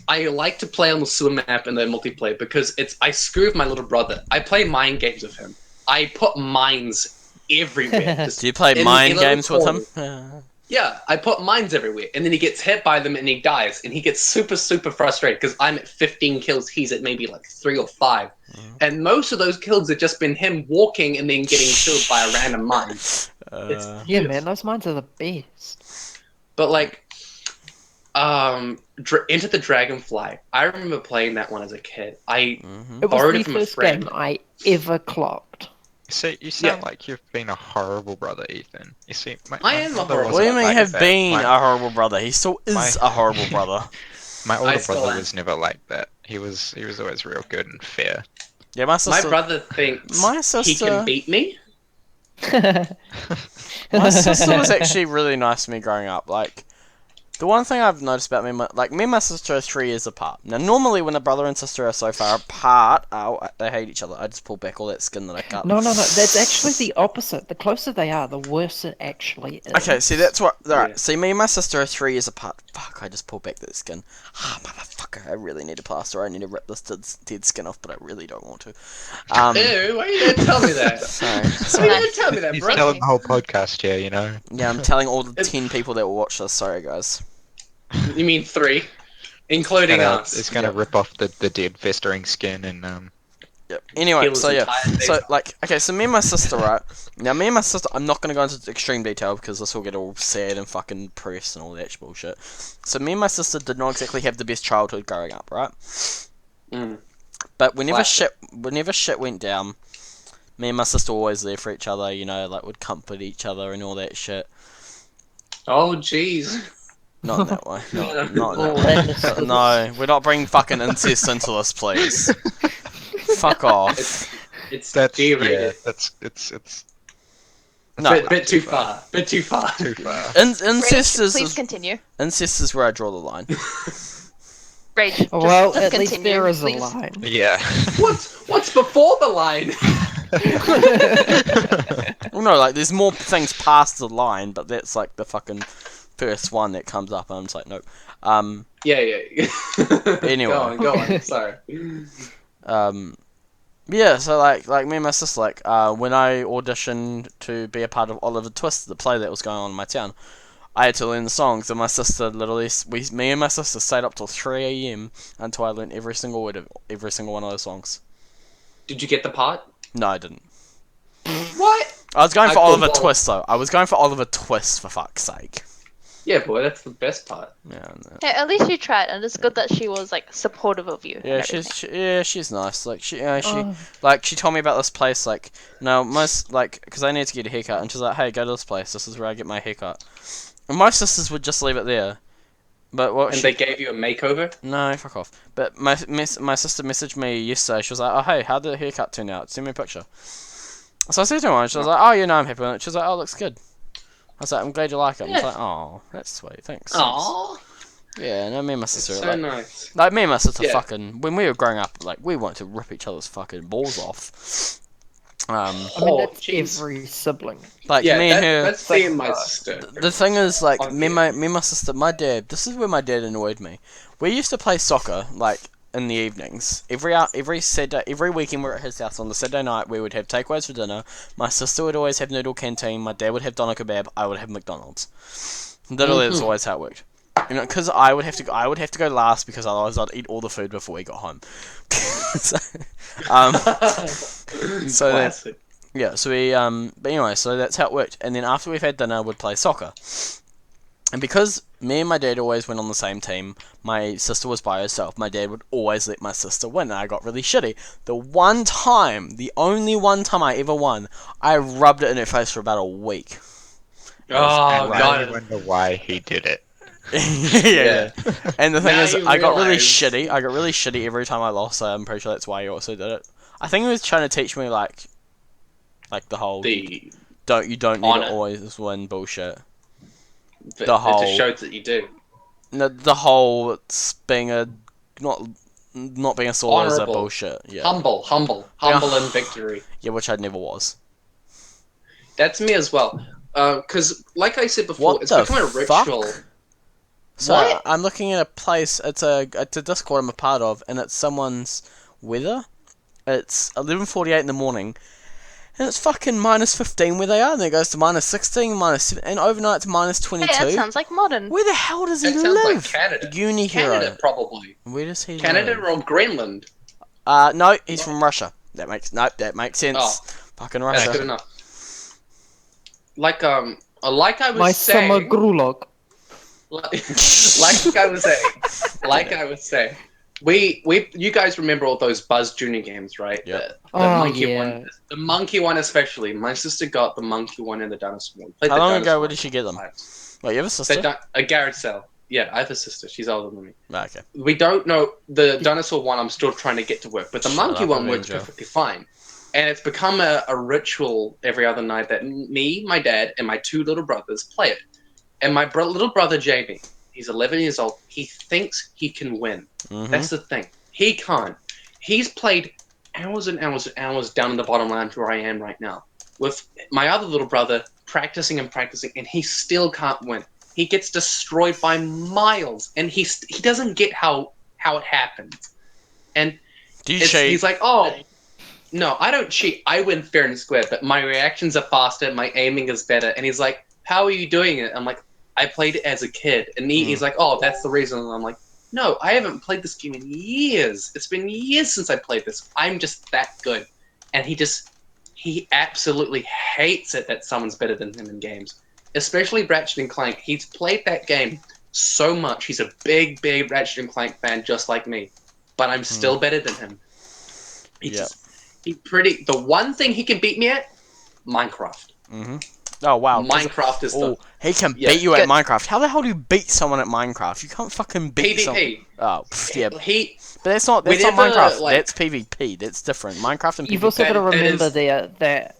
A: I like to play on the sewer map and the multiplayer because I screw with my little brother. I play mind games with him. I put mines everywhere. Just-
B: Do you play
A: in
B: mind
A: little
B: games with
A: corners.
B: him?
A: Yeah, I put mines everywhere, and then he gets hit by them and he dies, and he gets super, super frustrated because I'm at 15 kills, he's at maybe like 3 or 5. And most of those kills have just been him walking and then getting killed by a random mine.
D: Yeah, man, those mines are the best.
A: But like, Enter the Dragonfly. I remember playing that one as a kid. I
B: Mhm.
D: It was
A: borrowed
D: the
A: it from a
D: first
A: friend.
D: game I ever clocked.
E: See, you sound like you've been a horrible brother, Ethan. You see,
A: I am a
E: brother
A: horrible
B: What do you
E: wasn't
B: mean
E: like
B: have
E: that.
B: been
E: My,
B: a horrible brother? He still is
E: my-
B: a horrible brother.
E: my
A: I
E: older
A: still
E: brother
A: am.
E: was never like that. He was always real good and fair.
B: Yeah, my
A: My
B: sister.
A: brother thinks
B: My
A: he
B: sister-
A: can beat me.
B: My sister was actually really nice to me growing up. Like, the one thing I've noticed about me and my sister are 3 years apart. Now, normally when a brother and sister are so far apart, they hate each other. I just pull back all that skin that I cut.
D: No, that's actually the opposite. The closer they are, the worse it actually is.
B: Okay, see, that's what. Alright,
A: Yeah.
B: see, me and my sister are 3 years apart. Fuck, I just pulled back that skin. Ah, motherfucker, I really need a plaster. I need to rip this dead skin off, but I really don't want to.
A: Ew, why are you gonna tell me that?
B: Sorry.
A: Why are you gonna tell me that,
E: He's
A: bro?
E: telling the whole podcast here, you know.
B: Yeah, I'm telling all the 10 people that will watch this. Sorry, guys.
A: You mean 3, including us?
E: It's gonna rip off the dead festering skin and
B: Yep. Anyway,
A: Kill his
B: so yeah,
A: entire
B: so
A: face.
B: like, okay, so me and my sister, right? Now, me and my sister, I'm not gonna go into extreme detail because this will get all sad and fucking depressed and all that bullshit. So me and my sister did not exactly have the best childhood growing up, right?
A: Mm.
B: But whenever
A: Classic.
B: shit went down, me and my sister were always there for each other. You know, like would comfort each other and all that shit.
A: Oh, jeez.
B: Not in that way. Not in
D: Oh,
B: that way.
D: that is-
B: No, we're not bringing fucking incest into this, please. Fuck off.
A: It's
E: that's
A: G-rated.
E: yeah, it's
B: No,
A: Bit too far. Bit too far.
E: too far.
B: incest
C: Rage,
B: is
C: please continue.
B: incest is where I draw the line.
C: Rage. Just,
D: Well,
C: just
D: at
C: continue,
D: least there is
C: please.
D: a line.
E: Yeah.
A: What's before the line?
B: Well, no, like there's more things past the line, but that's like the fucking first one that comes up, and I'm just like, nope.
A: Yeah.
B: Anyway.
A: Go on. Sorry.
B: Yeah, so like me and my sister, like, when I auditioned to be a part of Oliver Twist, the play that was going on in my town, I had to learn the songs, and my sister literally, me and my sister stayed up till 3 a.m. until I learned every single word of every single one of those songs.
A: Did you get the part?
B: No, I didn't.
A: What?
B: I was going
A: I
B: for
A: pulled
B: Oliver
A: all-
B: Twist, though. I was going for Oliver Twist, for fuck's sake.
A: Yeah, boy, that's the best part.
B: Yeah, no.
C: Yeah, at least you tried, and it's good that she was like supportive of you. and
B: Yeah,
C: everything.
B: she's nice. Like she
D: Oh.
B: like she told me about this place. Like no, most like because I need to get a haircut, and she's like, "Hey, go to this place. This is where I get my haircut." And most sisters would just leave it there, but what?
A: And they gave you a makeover?
B: No, fuck off. But my sister messaged me yesterday. She was like, "Oh, hey, how did the haircut turn out? Send me a picture." So I said to her, and she was like, "Oh, you know, I'm happy with it." She was like, "Oh, it looks good." I was like, "I'm glad you like it." I was
A: Yeah.
B: like, "Oh, that's sweet. Thanks."
A: Aww.
B: Yeah, no, me and my
A: That's
B: sister
A: so
B: are like.
A: nice.
B: Like, me and my sister
A: Yeah.
B: fucking... When we were growing up, like, we wanted to rip each other's fucking balls off.
D: I mean,
A: Oh,
D: that's
A: jeez.
D: every sibling.
B: Like,
A: Yeah,
B: me and her...
A: that's me and my sister.
B: The thing is, like,
A: Oh,
B: me and my sister, my dad... This is where my dad annoyed me. We used to play soccer, like, in the evenings. Every Saturday, every weekend we're at his house. On the Saturday night, we would have takeaways for dinner. My sister would always have noodle canteen. My dad would have doner kebab. I would have McDonald's. Literally, that's always how it worked. You know, because I would have to go last because otherwise I'd eat all the food before we got home. so, so then,
A: Classic.
B: yeah, so we but anyway, so that's how it worked. And then after we've had dinner, we'd play soccer. And because me and my dad always went on the same team, my sister was by herself. My dad would always let my sister win, and I got really shitty. The only one time I ever won, I rubbed it in her face for about a week.
A: Oh,
E: And now
A: got
E: you
A: it.
E: wonder why he did it.
B: yeah. And the thing
A: Now
B: is,
A: you
B: I got really
A: realise-
B: shitty. I got really shitty every time I lost, so I'm pretty sure that's why he also did it. I think he was trying to teach me, like the whole, you don't need
A: honor.
B: to always win bullshit.
A: But
B: the
A: it
B: whole-
A: just shows that you do.
B: The whole being a, not being a sore loser
A: Honourable.
B: bullshit. Yeah.
A: Humble in victory.
B: Yeah, which I never was.
A: That's me as well. Because, like I said before,
B: What
A: it's
B: the
A: become a
B: fuck?
A: ritual.
B: So
A: What?
B: I'm looking at a place. It's a Discord I'm a part of, and it's someone's weather. It's 11:48 in the morning, and it's fucking -15 where they are. And then it goes to -16, -7, and overnight to -22.
C: Hey, that sounds like modern.
B: Where the hell does he
A: That sounds
B: live?
A: like Canada.
B: Uni hero.
A: Canada, probably.
B: Where does he
A: Canada
B: live?
A: or Greenland.
B: No, he's from Russia. That makes sense.
A: Oh.
B: Fucking
A: That's
B: Russia.
A: good enough. Like I was
D: My
A: saying,
D: summer grulog.
A: like I was saying, you guys remember all those Buzz Junior games, right?
B: Yep.
A: The
D: Oh,
A: monkey
D: yeah.
A: one, the monkey one especially. My sister got the monkey one and the dinosaur one. Played
B: How
A: the
B: long
A: dinosaur
B: ago
A: one
B: did she get them?
A: times.
B: Wait, you have a sister?
A: A Garrett Cell. Yeah, I have a sister. She's older than me.
B: Ah, okay.
A: We don't know the dinosaur one. I'm still trying to get to work, but the
B: Shut
A: monkey
B: up,
A: one works
B: Avenger.
A: perfectly fine. And it's become a ritual every other night that me, my dad, and my two little brothers play it. And my little brother Jamie, he's 11 years old. He thinks he can win.
B: Mhm.
A: That's the thing. He can't. He's played hours and hours and hours down in the bottom lounge where I am right now, with my other little brother practicing and practicing, and he still can't win. He gets destroyed by miles, and he doesn't get how it happens. And
B: Do you cheat?
A: he's like, oh, no, I don't cheat. I win fair and square, but my reactions are faster, my aiming is better. And he's like, how are you doing it? I'm like, I played it as a kid. And he's like, oh, that's the reason. And I'm like, no, I haven't played this game in years. It's been years since I played this. I'm just that good. And he absolutely hates it that someone's better than him in games. Especially Ratchet and Clank. He's played that game so much. He's a big, big Ratchet and Clank fan, just like me. But I'm still better than him.
B: Yep.
A: The one thing he can beat me at, Minecraft.
B: Mm-hmm. Oh wow.
A: Minecraft is
B: Oh,
A: the
B: he can
A: Yeah,
B: beat you at
C: good.
B: Minecraft. How the hell do you beat someone at Minecraft? You can't fucking beat someone.
A: PvP.
B: Oh, pff, yeah.
A: He
B: But that's not
A: Whenever,
B: Minecraft.
A: like-
B: That's PvP. That's different. Minecraft and
D: You've
B: PvP.
D: also got to
A: That
D: remember
A: is-
D: there that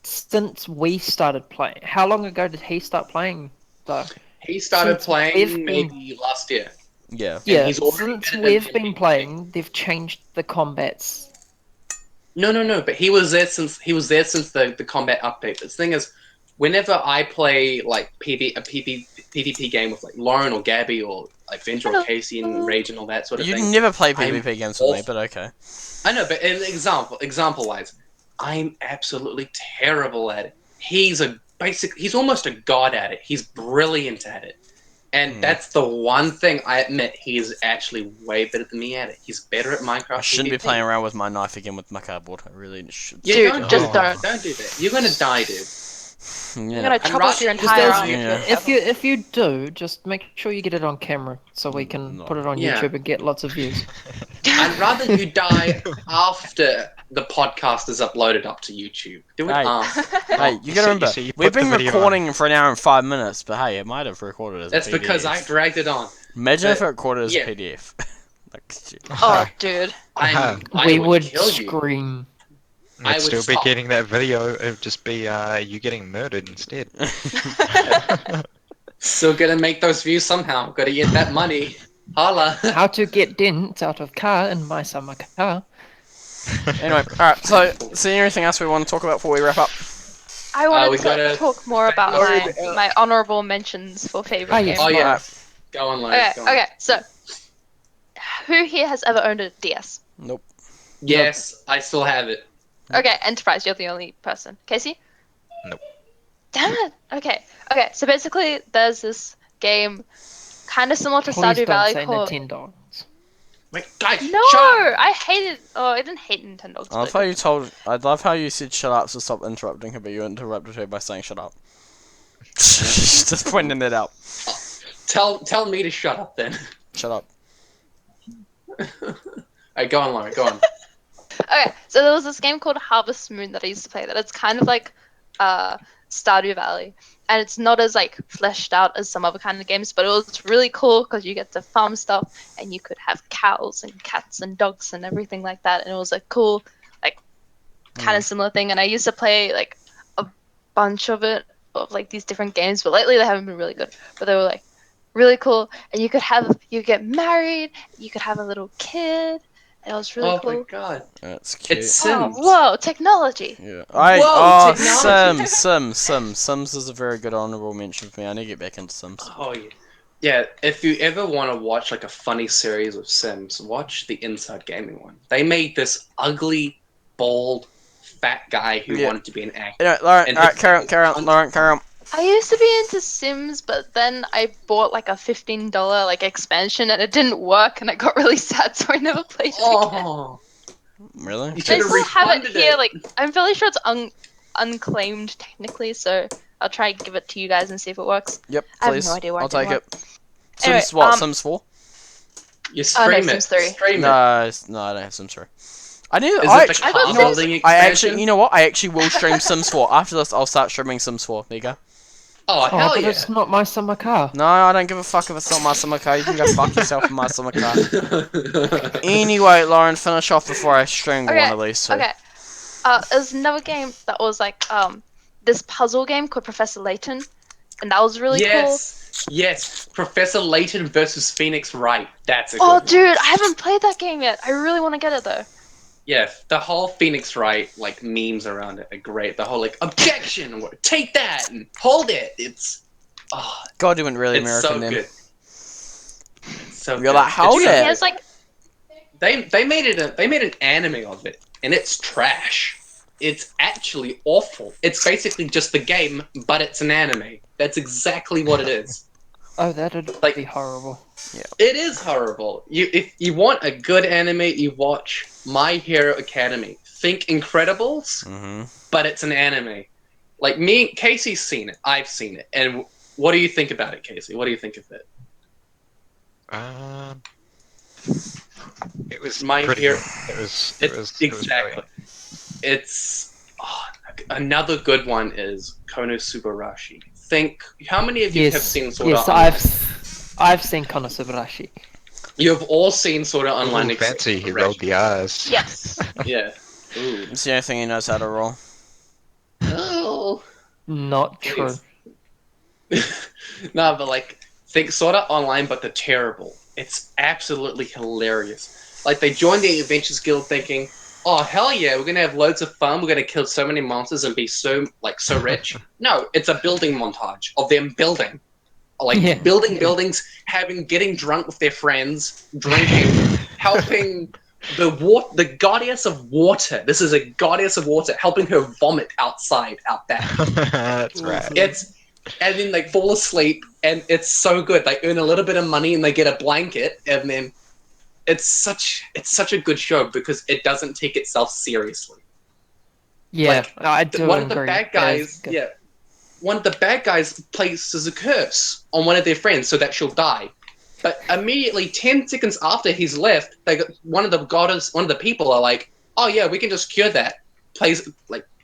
D: since we started playing, how long ago did he start playing though?
A: he started
D: Since
A: playing
D: we've been-
A: maybe last year.
B: Yeah.
D: Yeah,
A: he's already
D: since
A: better than
D: we've
A: me.
D: been playing, they've changed the combats.
A: No. But he was there since the combat update. The thing is, whenever I play like PvP game with like Lauren or Gabby or like Venture or
C: Hello.
A: Casey and Rage and all that sort of
B: You
A: thing.
B: never play
A: I'm
B: PvP games with me,
A: awful.
B: but okay.
A: I know, but an example wise, I'm absolutely terrible at it. He's almost a god at it. He's brilliant at it. And that's the one thing I admit he is actually way better than me at it. He's better at Minecraft.
B: I shouldn't be
A: PvP.
B: playing around with my knife again with my cardboard. I really should.
A: Yeah,
C: Dude,
A: don't
C: just
A: do
C: don't.
A: it. Don't do that. You're gonna die, dude.
C: You're
B: Yeah.
C: gonna
A: I'd
C: chop off your
A: rather-
C: entire
A: Just
C: arm.
B: Yeah.
D: If you do, just make sure you get it on camera so we can
B: No.
D: put it on
A: Yeah.
D: YouTube and get lots of views.
A: I'd rather you die after the podcast is uploaded up to YouTube. Do it
B: Hey.
A: after.
B: Hey, you gotta remember,
E: you
B: we've
E: put the
B: been
E: video
B: recording for an hour and 5 minutes, but hey, it might have recorded as
A: That's
B: a
A: because I
B: PDF.
A: dragged it on.
B: Imagine if it
A: but-
B: recorded as
A: yeah.
B: a PDF. Like, shit.
C: Oh, dude.
A: I
D: we would
A: kill you.
D: scream.
A: I
E: I'd
A: would
E: still be
A: stop.
E: getting that video. It would just be you getting murdered instead.
A: Still gonna make those views somehow. Gotta get that money. Holla.
D: How to get dents out of car in my summer car.
B: Anyway, alright, so, is there anything else we want to talk about before we wrap up?
C: I
A: we
C: wanted to
A: gotta-
C: talk more about
A: Favorite-
C: my honorable mentions for favorite
D: Oh, yes.
C: games.
A: Oh yeah.
B: Alright.
A: Go on,
C: Okay,
A: Lois. Go on.
C: okay, so who here has ever owned a DS?
B: Nope.
A: Yes, I still have it.
C: Okay, Enterprise, you're the only person. Casey?
E: Nope.
C: Damn it. Okay. So basically, there's this game, kind of similar to
D: Please
C: Stardew
D: don't
C: Valley
D: say
C: called.
D: Nintendo.
A: Wait, guys,
C: No,
A: shut up!
C: I hated. Oh, I didn't hate Nintendo.
B: I love how you said shut up to stop interrupting her, but you interrupted her by saying shut up. Just pointing that out.
A: Tell me to shut up then.
B: Shut up.
A: Alright, go on, Lauren. Go on.
C: Okay, so there was this game called Harvest Moon that I used to play. That it's kind of like Stardew Valley, and it's not as like fleshed out as some other kind of games, but it was really cool because you get to farm stuff, and you could have cows and cats and dogs and everything like that, and it was a cool, like, kind of similar thing. And I used to play like a bunch of like these different games, but lately they haven't been really good. But they were like really cool, and you get married, you could have a little kid. It was really
A: Oh
C: cool.
A: my god.
B: That's cute.
A: It's Sims.
C: Oh, whoa, technology.
B: Yeah.
A: Whoa, technology.
B: Sims is a very good honorable mention for me. I need to get back into Sims.
A: Oh yeah. Yeah, if you ever want to watch like a funny series of Sims, watch the Inside Gaming one. They made this ugly, bald, fat guy who
B: Yeah.
A: wanted to be an actor.
B: You know, Lauren,
A: And
B: alright,
A: his-
B: carry on, Lauren.
C: I used to be into Sims, but then I bought like a $15 like expansion and it didn't work, and I got really sad, so I never played it again.
A: Oh,
B: Really?
A: you
C: I
A: should have
C: still have it
A: refunded
C: here.
A: it.
C: Like I'm fairly sure it's unclaimed technically, so I'll try and give it to you guys and see if it works.
B: Yep,
C: I have
B: please.
C: no idea why
B: I'll
C: it didn't
B: take
C: work.
B: it.
C: Anyway,
B: Sims what? Sims 4?
A: You stream
C: no,
A: it.
C: Sims 3.
A: Stream it.
B: No, I don't have Sims 3. I need.
A: Is
B: I
A: it the
B: actually,
C: I
A: car
C: got
A: building
B: I
A: expansion?
B: actually, you know what? I actually will stream Sims 4. After this, I'll start streaming Sims 4. There you go.
A: Oh,
D: Oh,
A: hell
D: but
A: yeah.
D: it's not my summer car.
B: No, I don't give a fuck if it's not my summer car. You can go fuck yourself in my summer car. Anyway, Lauren, finish off before I strangle
C: Okay,
B: one of these two.
C: Okay. There's another game that was like this puzzle game called Professor Layton, and that was really cool.
A: Yes, Professor Layton versus Phoenix Wright. That's a good
C: Oh,
A: one.
C: dude, I haven't played that game yet. I really want to get it though.
A: Yeah, the whole Phoenix Wright like memes around it are great. The whole like objection, or take that and hold it. It's
B: God, you went really
A: it's
B: American
A: so
B: then.
A: good. It's so
B: You're
A: good.
B: like, hold
A: Did you
B: it.
A: know
C: He has like
A: They made an anime of it, and it's trash. It's actually awful. It's basically just the game, but it's an anime. That's exactly what it is.
D: Oh, that'd
A: Like-
D: be horrible.
A: It is horrible. If you want a good anime, you watch My Hero Academy. Think Incredibles,
B: Mm-hmm.
A: but it's an anime. Like me, Casey's seen it. I've seen it. And what do you think about it, Casey? What do you think of it?
E: It was
A: My
E: pretty
A: Hero-
E: good. It was
A: Exactly. It's another good one is Konosubarashi. Think how many of you have seen Sword
D: yes,
A: Art Online?
D: I've seen Konosubarashi.
A: You've all seen Sword Art Online.
E: Ooh,
A: except
E: fancy. He
A: Reggie.
E: rolled the R's.
C: yes.
A: Yeah. Ooh.
B: It's the only thing he knows how to roll.
A: Oh.
D: Not true.
A: No, but like, think Sword Art Online, but the terrible. It's absolutely hilarious. Like, they joined the Adventures Guild thinking, oh, hell yeah, we're gonna have loads of fun, we're gonna kill so many monsters and be so rich. No, it's a building montage of them building. Like,
D: Yeah.
A: building buildings, getting drunk with their friends, drinking, helping the goddess of water. This is a goddess of water, helping her vomit outside out back.
E: That's right.
A: And then they fall asleep, and it's so good. They earn a little bit of money, and they get a blanket, and then it's such a good show because it doesn't take itself seriously.
D: Yeah,
A: Like,
D: I do
A: One of
D: agree.
A: the bad
D: That is
A: guys,
D: good.
A: one of the bad guys places a curse on one of their friends so that she'll die. But immediately, 10 seconds after he's left, one of the people are like, "Oh yeah, we can just cure that." Plays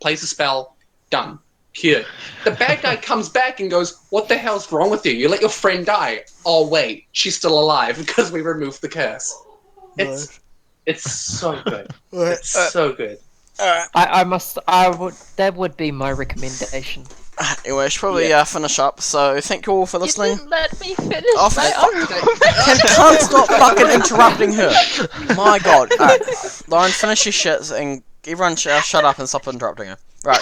A: a spell, done. Cured. The bad guy comes back and goes, "What the hell's wrong with you? You let your friend die." Oh wait, she's still alive because we removed the curse. It's so good. It's so good.
D: That would be my recommendation.
B: Anyway, I should probably finish up. So thank you all for
C: You
B: listening.
C: didn't let me finish
B: Oh,
C: my
B: fuck
C: honorable
B: Can't stop fucking interrupting her. My god. Alright, Lauren, finish your shit and everyone shut up and stop interrupting her. Right,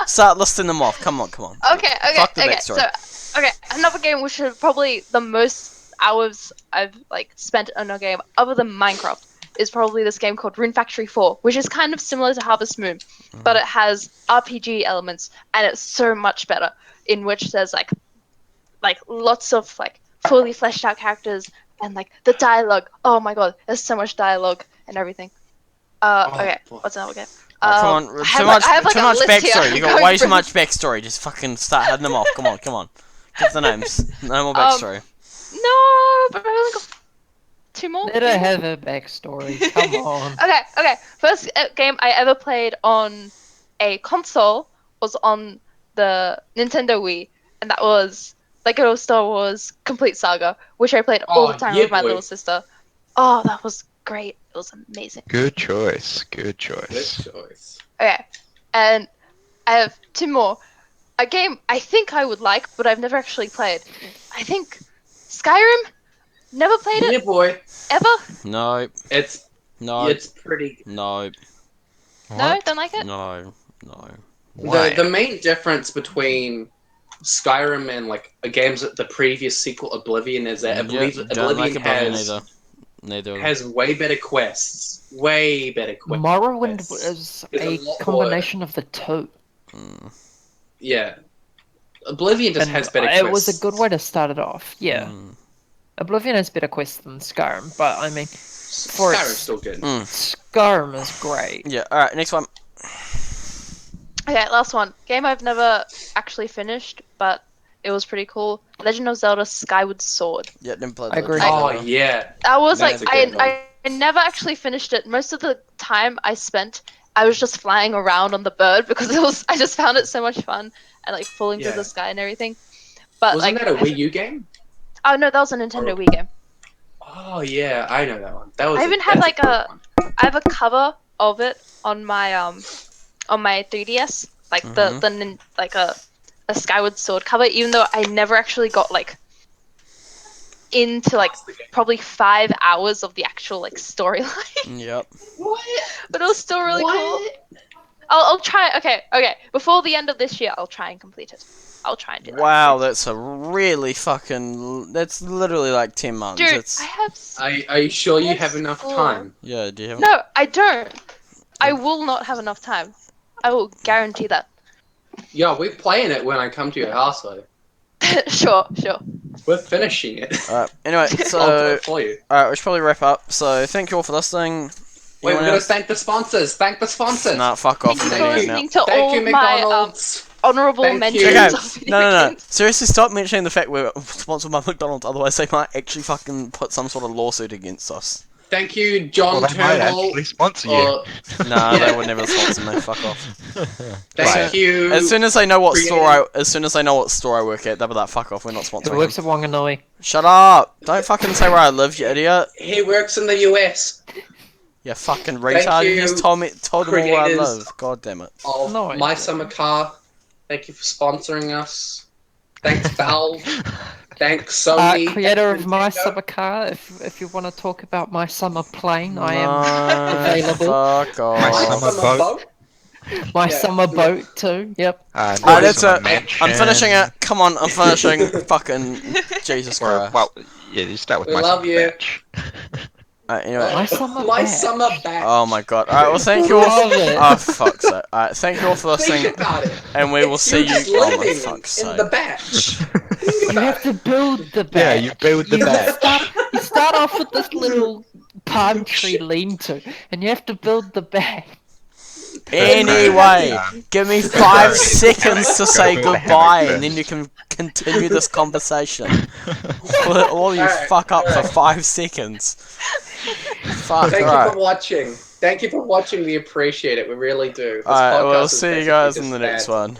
B: start listing them off. Come on.
C: Okay.
B: Fuck the
C: Okay.
B: backstory.
C: So, another game which is probably the most hours I've like spent on a game other than Minecraft is probably this game called Rune Factory 4, which is kind of similar to Harvest Moon, but it has RPG elements and it's so much better. In which there's like lots of like fully fleshed out characters and like the dialogue. Oh my god, there's so much dialogue and everything. Okay,
A: boy.
C: what's another game?
B: Come on,
C: I have, like,
B: too
C: a
B: much
C: list here.
B: backstory. You got
C: Going
B: way too
C: through-
B: much backstory. Just fucking start heading them off. Come on. Give the names. No more backstory.
C: No, but I only got 2 more.
D: Let her have a backstory. Come on.
C: Okay. First game I ever played on a console was on the Nintendo Wii, and that was Lego Star Wars Complete Saga, which I played all the
A: Oh,
C: time
A: yeah,
C: with my
A: boy.
C: little sister. Oh, that was great. It was amazing.
E: Good choice. Good
A: Good
E: choice.
A: choice.
C: Okay, and I have 2 more. A game I think I would like, but I've never actually played. I think Skyrim. Never played
A: Yeah,
C: it
A: boy.
C: ever.
B: No.
A: It's
B: No.
A: it's pretty.
B: No.
C: No, don't like it.
B: No.
E: Why?
A: The main difference between Skyrim and like a game's the previous sequel Oblivion is that
B: Yep, don't like
A: Oblivion
B: Oblivion
A: has
B: either. Neither.
A: has way better quests. Way better quests.
D: Morrowind
A: Yes.
D: is
A: There's a
D: a
A: lot more-
D: combination of the two.
B: Mm.
A: Yeah. Oblivion just
D: And
A: has better
D: it
A: quests.
D: was a good way to start it off. Yeah.
B: Mm.
D: Oblivion has better quests than Skyrim, but I mean, for
A: Skyrim's
D: its-
A: still good.
D: Skyrim is great.
B: Yeah. All right. Next one.
C: Okay, last one. Game I've never actually finished, but it was pretty cool. Legend of Zelda Skyward Sword.
B: Yeah. Didn't play
D: I agree.
B: Legend of
A: Oh
B: Zelda.
A: yeah.
C: That was
A: That's
C: like
A: a good one.
C: I never actually finished it. Most of the time I spent, I was just flying around on the bird because I just found it so much fun and like falling
A: Yeah.
C: through the sky and everything. But
A: Wasn't
C: like,
A: that a Wii U game?
C: oh no, that was a Nintendo Wii game.
A: Oh yeah, I know that one. That was.
C: I even have,
A: that's
C: like,
A: good
C: a-
A: one.
C: I have a cover of it on my 3DS, like
B: Mhm.
C: like a Skyward Sword cover. Even though I never actually got like into like probably 5 hours of the actual like storyline,
B: Yep.
A: What?
C: but it was still really cool.
A: What?
C: I'll try. Okay. Before the end of this year, I'll try and complete it. I'll try and do that.
B: Wow, that's a really fucking. That's literally like 10 months.
C: Dude,
B: It's
C: I have.
A: Are you sure you
C: Yes,
A: have enough
C: oh.
A: time?
B: yeah. Do you have?
C: No, I don't. I will not have enough time. I will guarantee that.
A: Yeah, we're playing it when I come to your house though.
C: Sure.
A: We're finishing it.
B: Anyway,
A: I'll do
B: so
A: it for you.
B: alright, we should probably wrap up. So thank you all for listening.
A: Wait, we're
B: Anyone
A: gonna
B: else?
A: thank the sponsors. Thank the sponsors.
B: Nah, fuck off.
C: Thank
B: I'm
C: you for
B: ending it now.
C: listening to
A: Thank
C: all
A: you,
C: of my
A: McDonald's.
C: honorable
A: Thank
C: mentions.
A: you.
B: Okay,
C: of video
B: no.
C: games.
B: Seriously, stop mentioning the fact we're sponsored by McDonald's. Otherwise, they might actually fucking put some sort of lawsuit against us.
A: Thank you, John
E: Well, they might
A: Turnbull.
E: actually sponsor you.
A: or-
B: Nah,
A: Yeah.
B: they would never sponsor me. Fuck off.
A: Thank
E: Right.
A: you.
B: As soon as they know what
A: creative-
B: as soon as they know what store I work at, they'll be like, "Fuck off, we're not
D: It
B: sponsoring."
D: works
B: them."
D: at Wanganui.
B: Shut up! Don't fucking say where I live, you idiot.
A: He works in the US.
B: You fucking retard. You
A: you,
B: just told them all where I
A: creators.
B: live. God damn it.
A: Of
D: No, I
A: My
D: didn't.
A: Summer Car. Thank you for sponsoring us. Thanks, Valve. Thanks, Sony.
D: Creator of
A: Thanks,
D: My
A: Nintendo.
D: Summer Car, if you want to talk about My Summer Plane, I am
B: No,
D: available.
B: Fuck off.
E: My
A: My
E: Summer
A: Summer
E: Boat.
D: My
A: Yeah.
D: Summer Boat too. Yep.
B: Alright,
E: My
B: that's
E: Summer
B: it.
E: Mansion.
B: I'm finishing it. Come on, I'm finishing. Fucking Jesus
E: Or,
B: Christ.
E: well, yeah, you start with
A: We
E: my
A: love
E: Summer
A: you.
E: Batch.
B: Alright, anyway.
D: My Summer
A: My
D: Batch.
A: Summer Batch.
B: Oh my god. Alright, well, thank you all.
D: Love it.
B: Oh, fuck's sake. Alright, thank you all for listening.
A: Think about it.
B: And we will
A: It's
B: see
A: just
B: you. Oh my
A: living
B: fuck's
A: in
B: sake.
A: the batch.
D: You have to build the batch.
E: Yeah, you build the batch.
D: You start off with this little palm tree lean-to, and you have to build the batch.
B: Anyway, give me 5
E: Sorry.
B: seconds to say
E: Go with the
B: goodbye,
E: hammock
B: and then you
E: first.
B: can continue this conversation. All you
A: Alright,
B: fuck up for
A: alright.
B: 5 seconds. Fuck,
A: Thank you
B: alright.
A: for watching. Thank you for watching. We appreciate it. We really do. This
B: Alright,
A: podcast
B: we'll
A: is
B: see you
A: basically
B: guys in
A: just
B: the next
A: that.
B: one.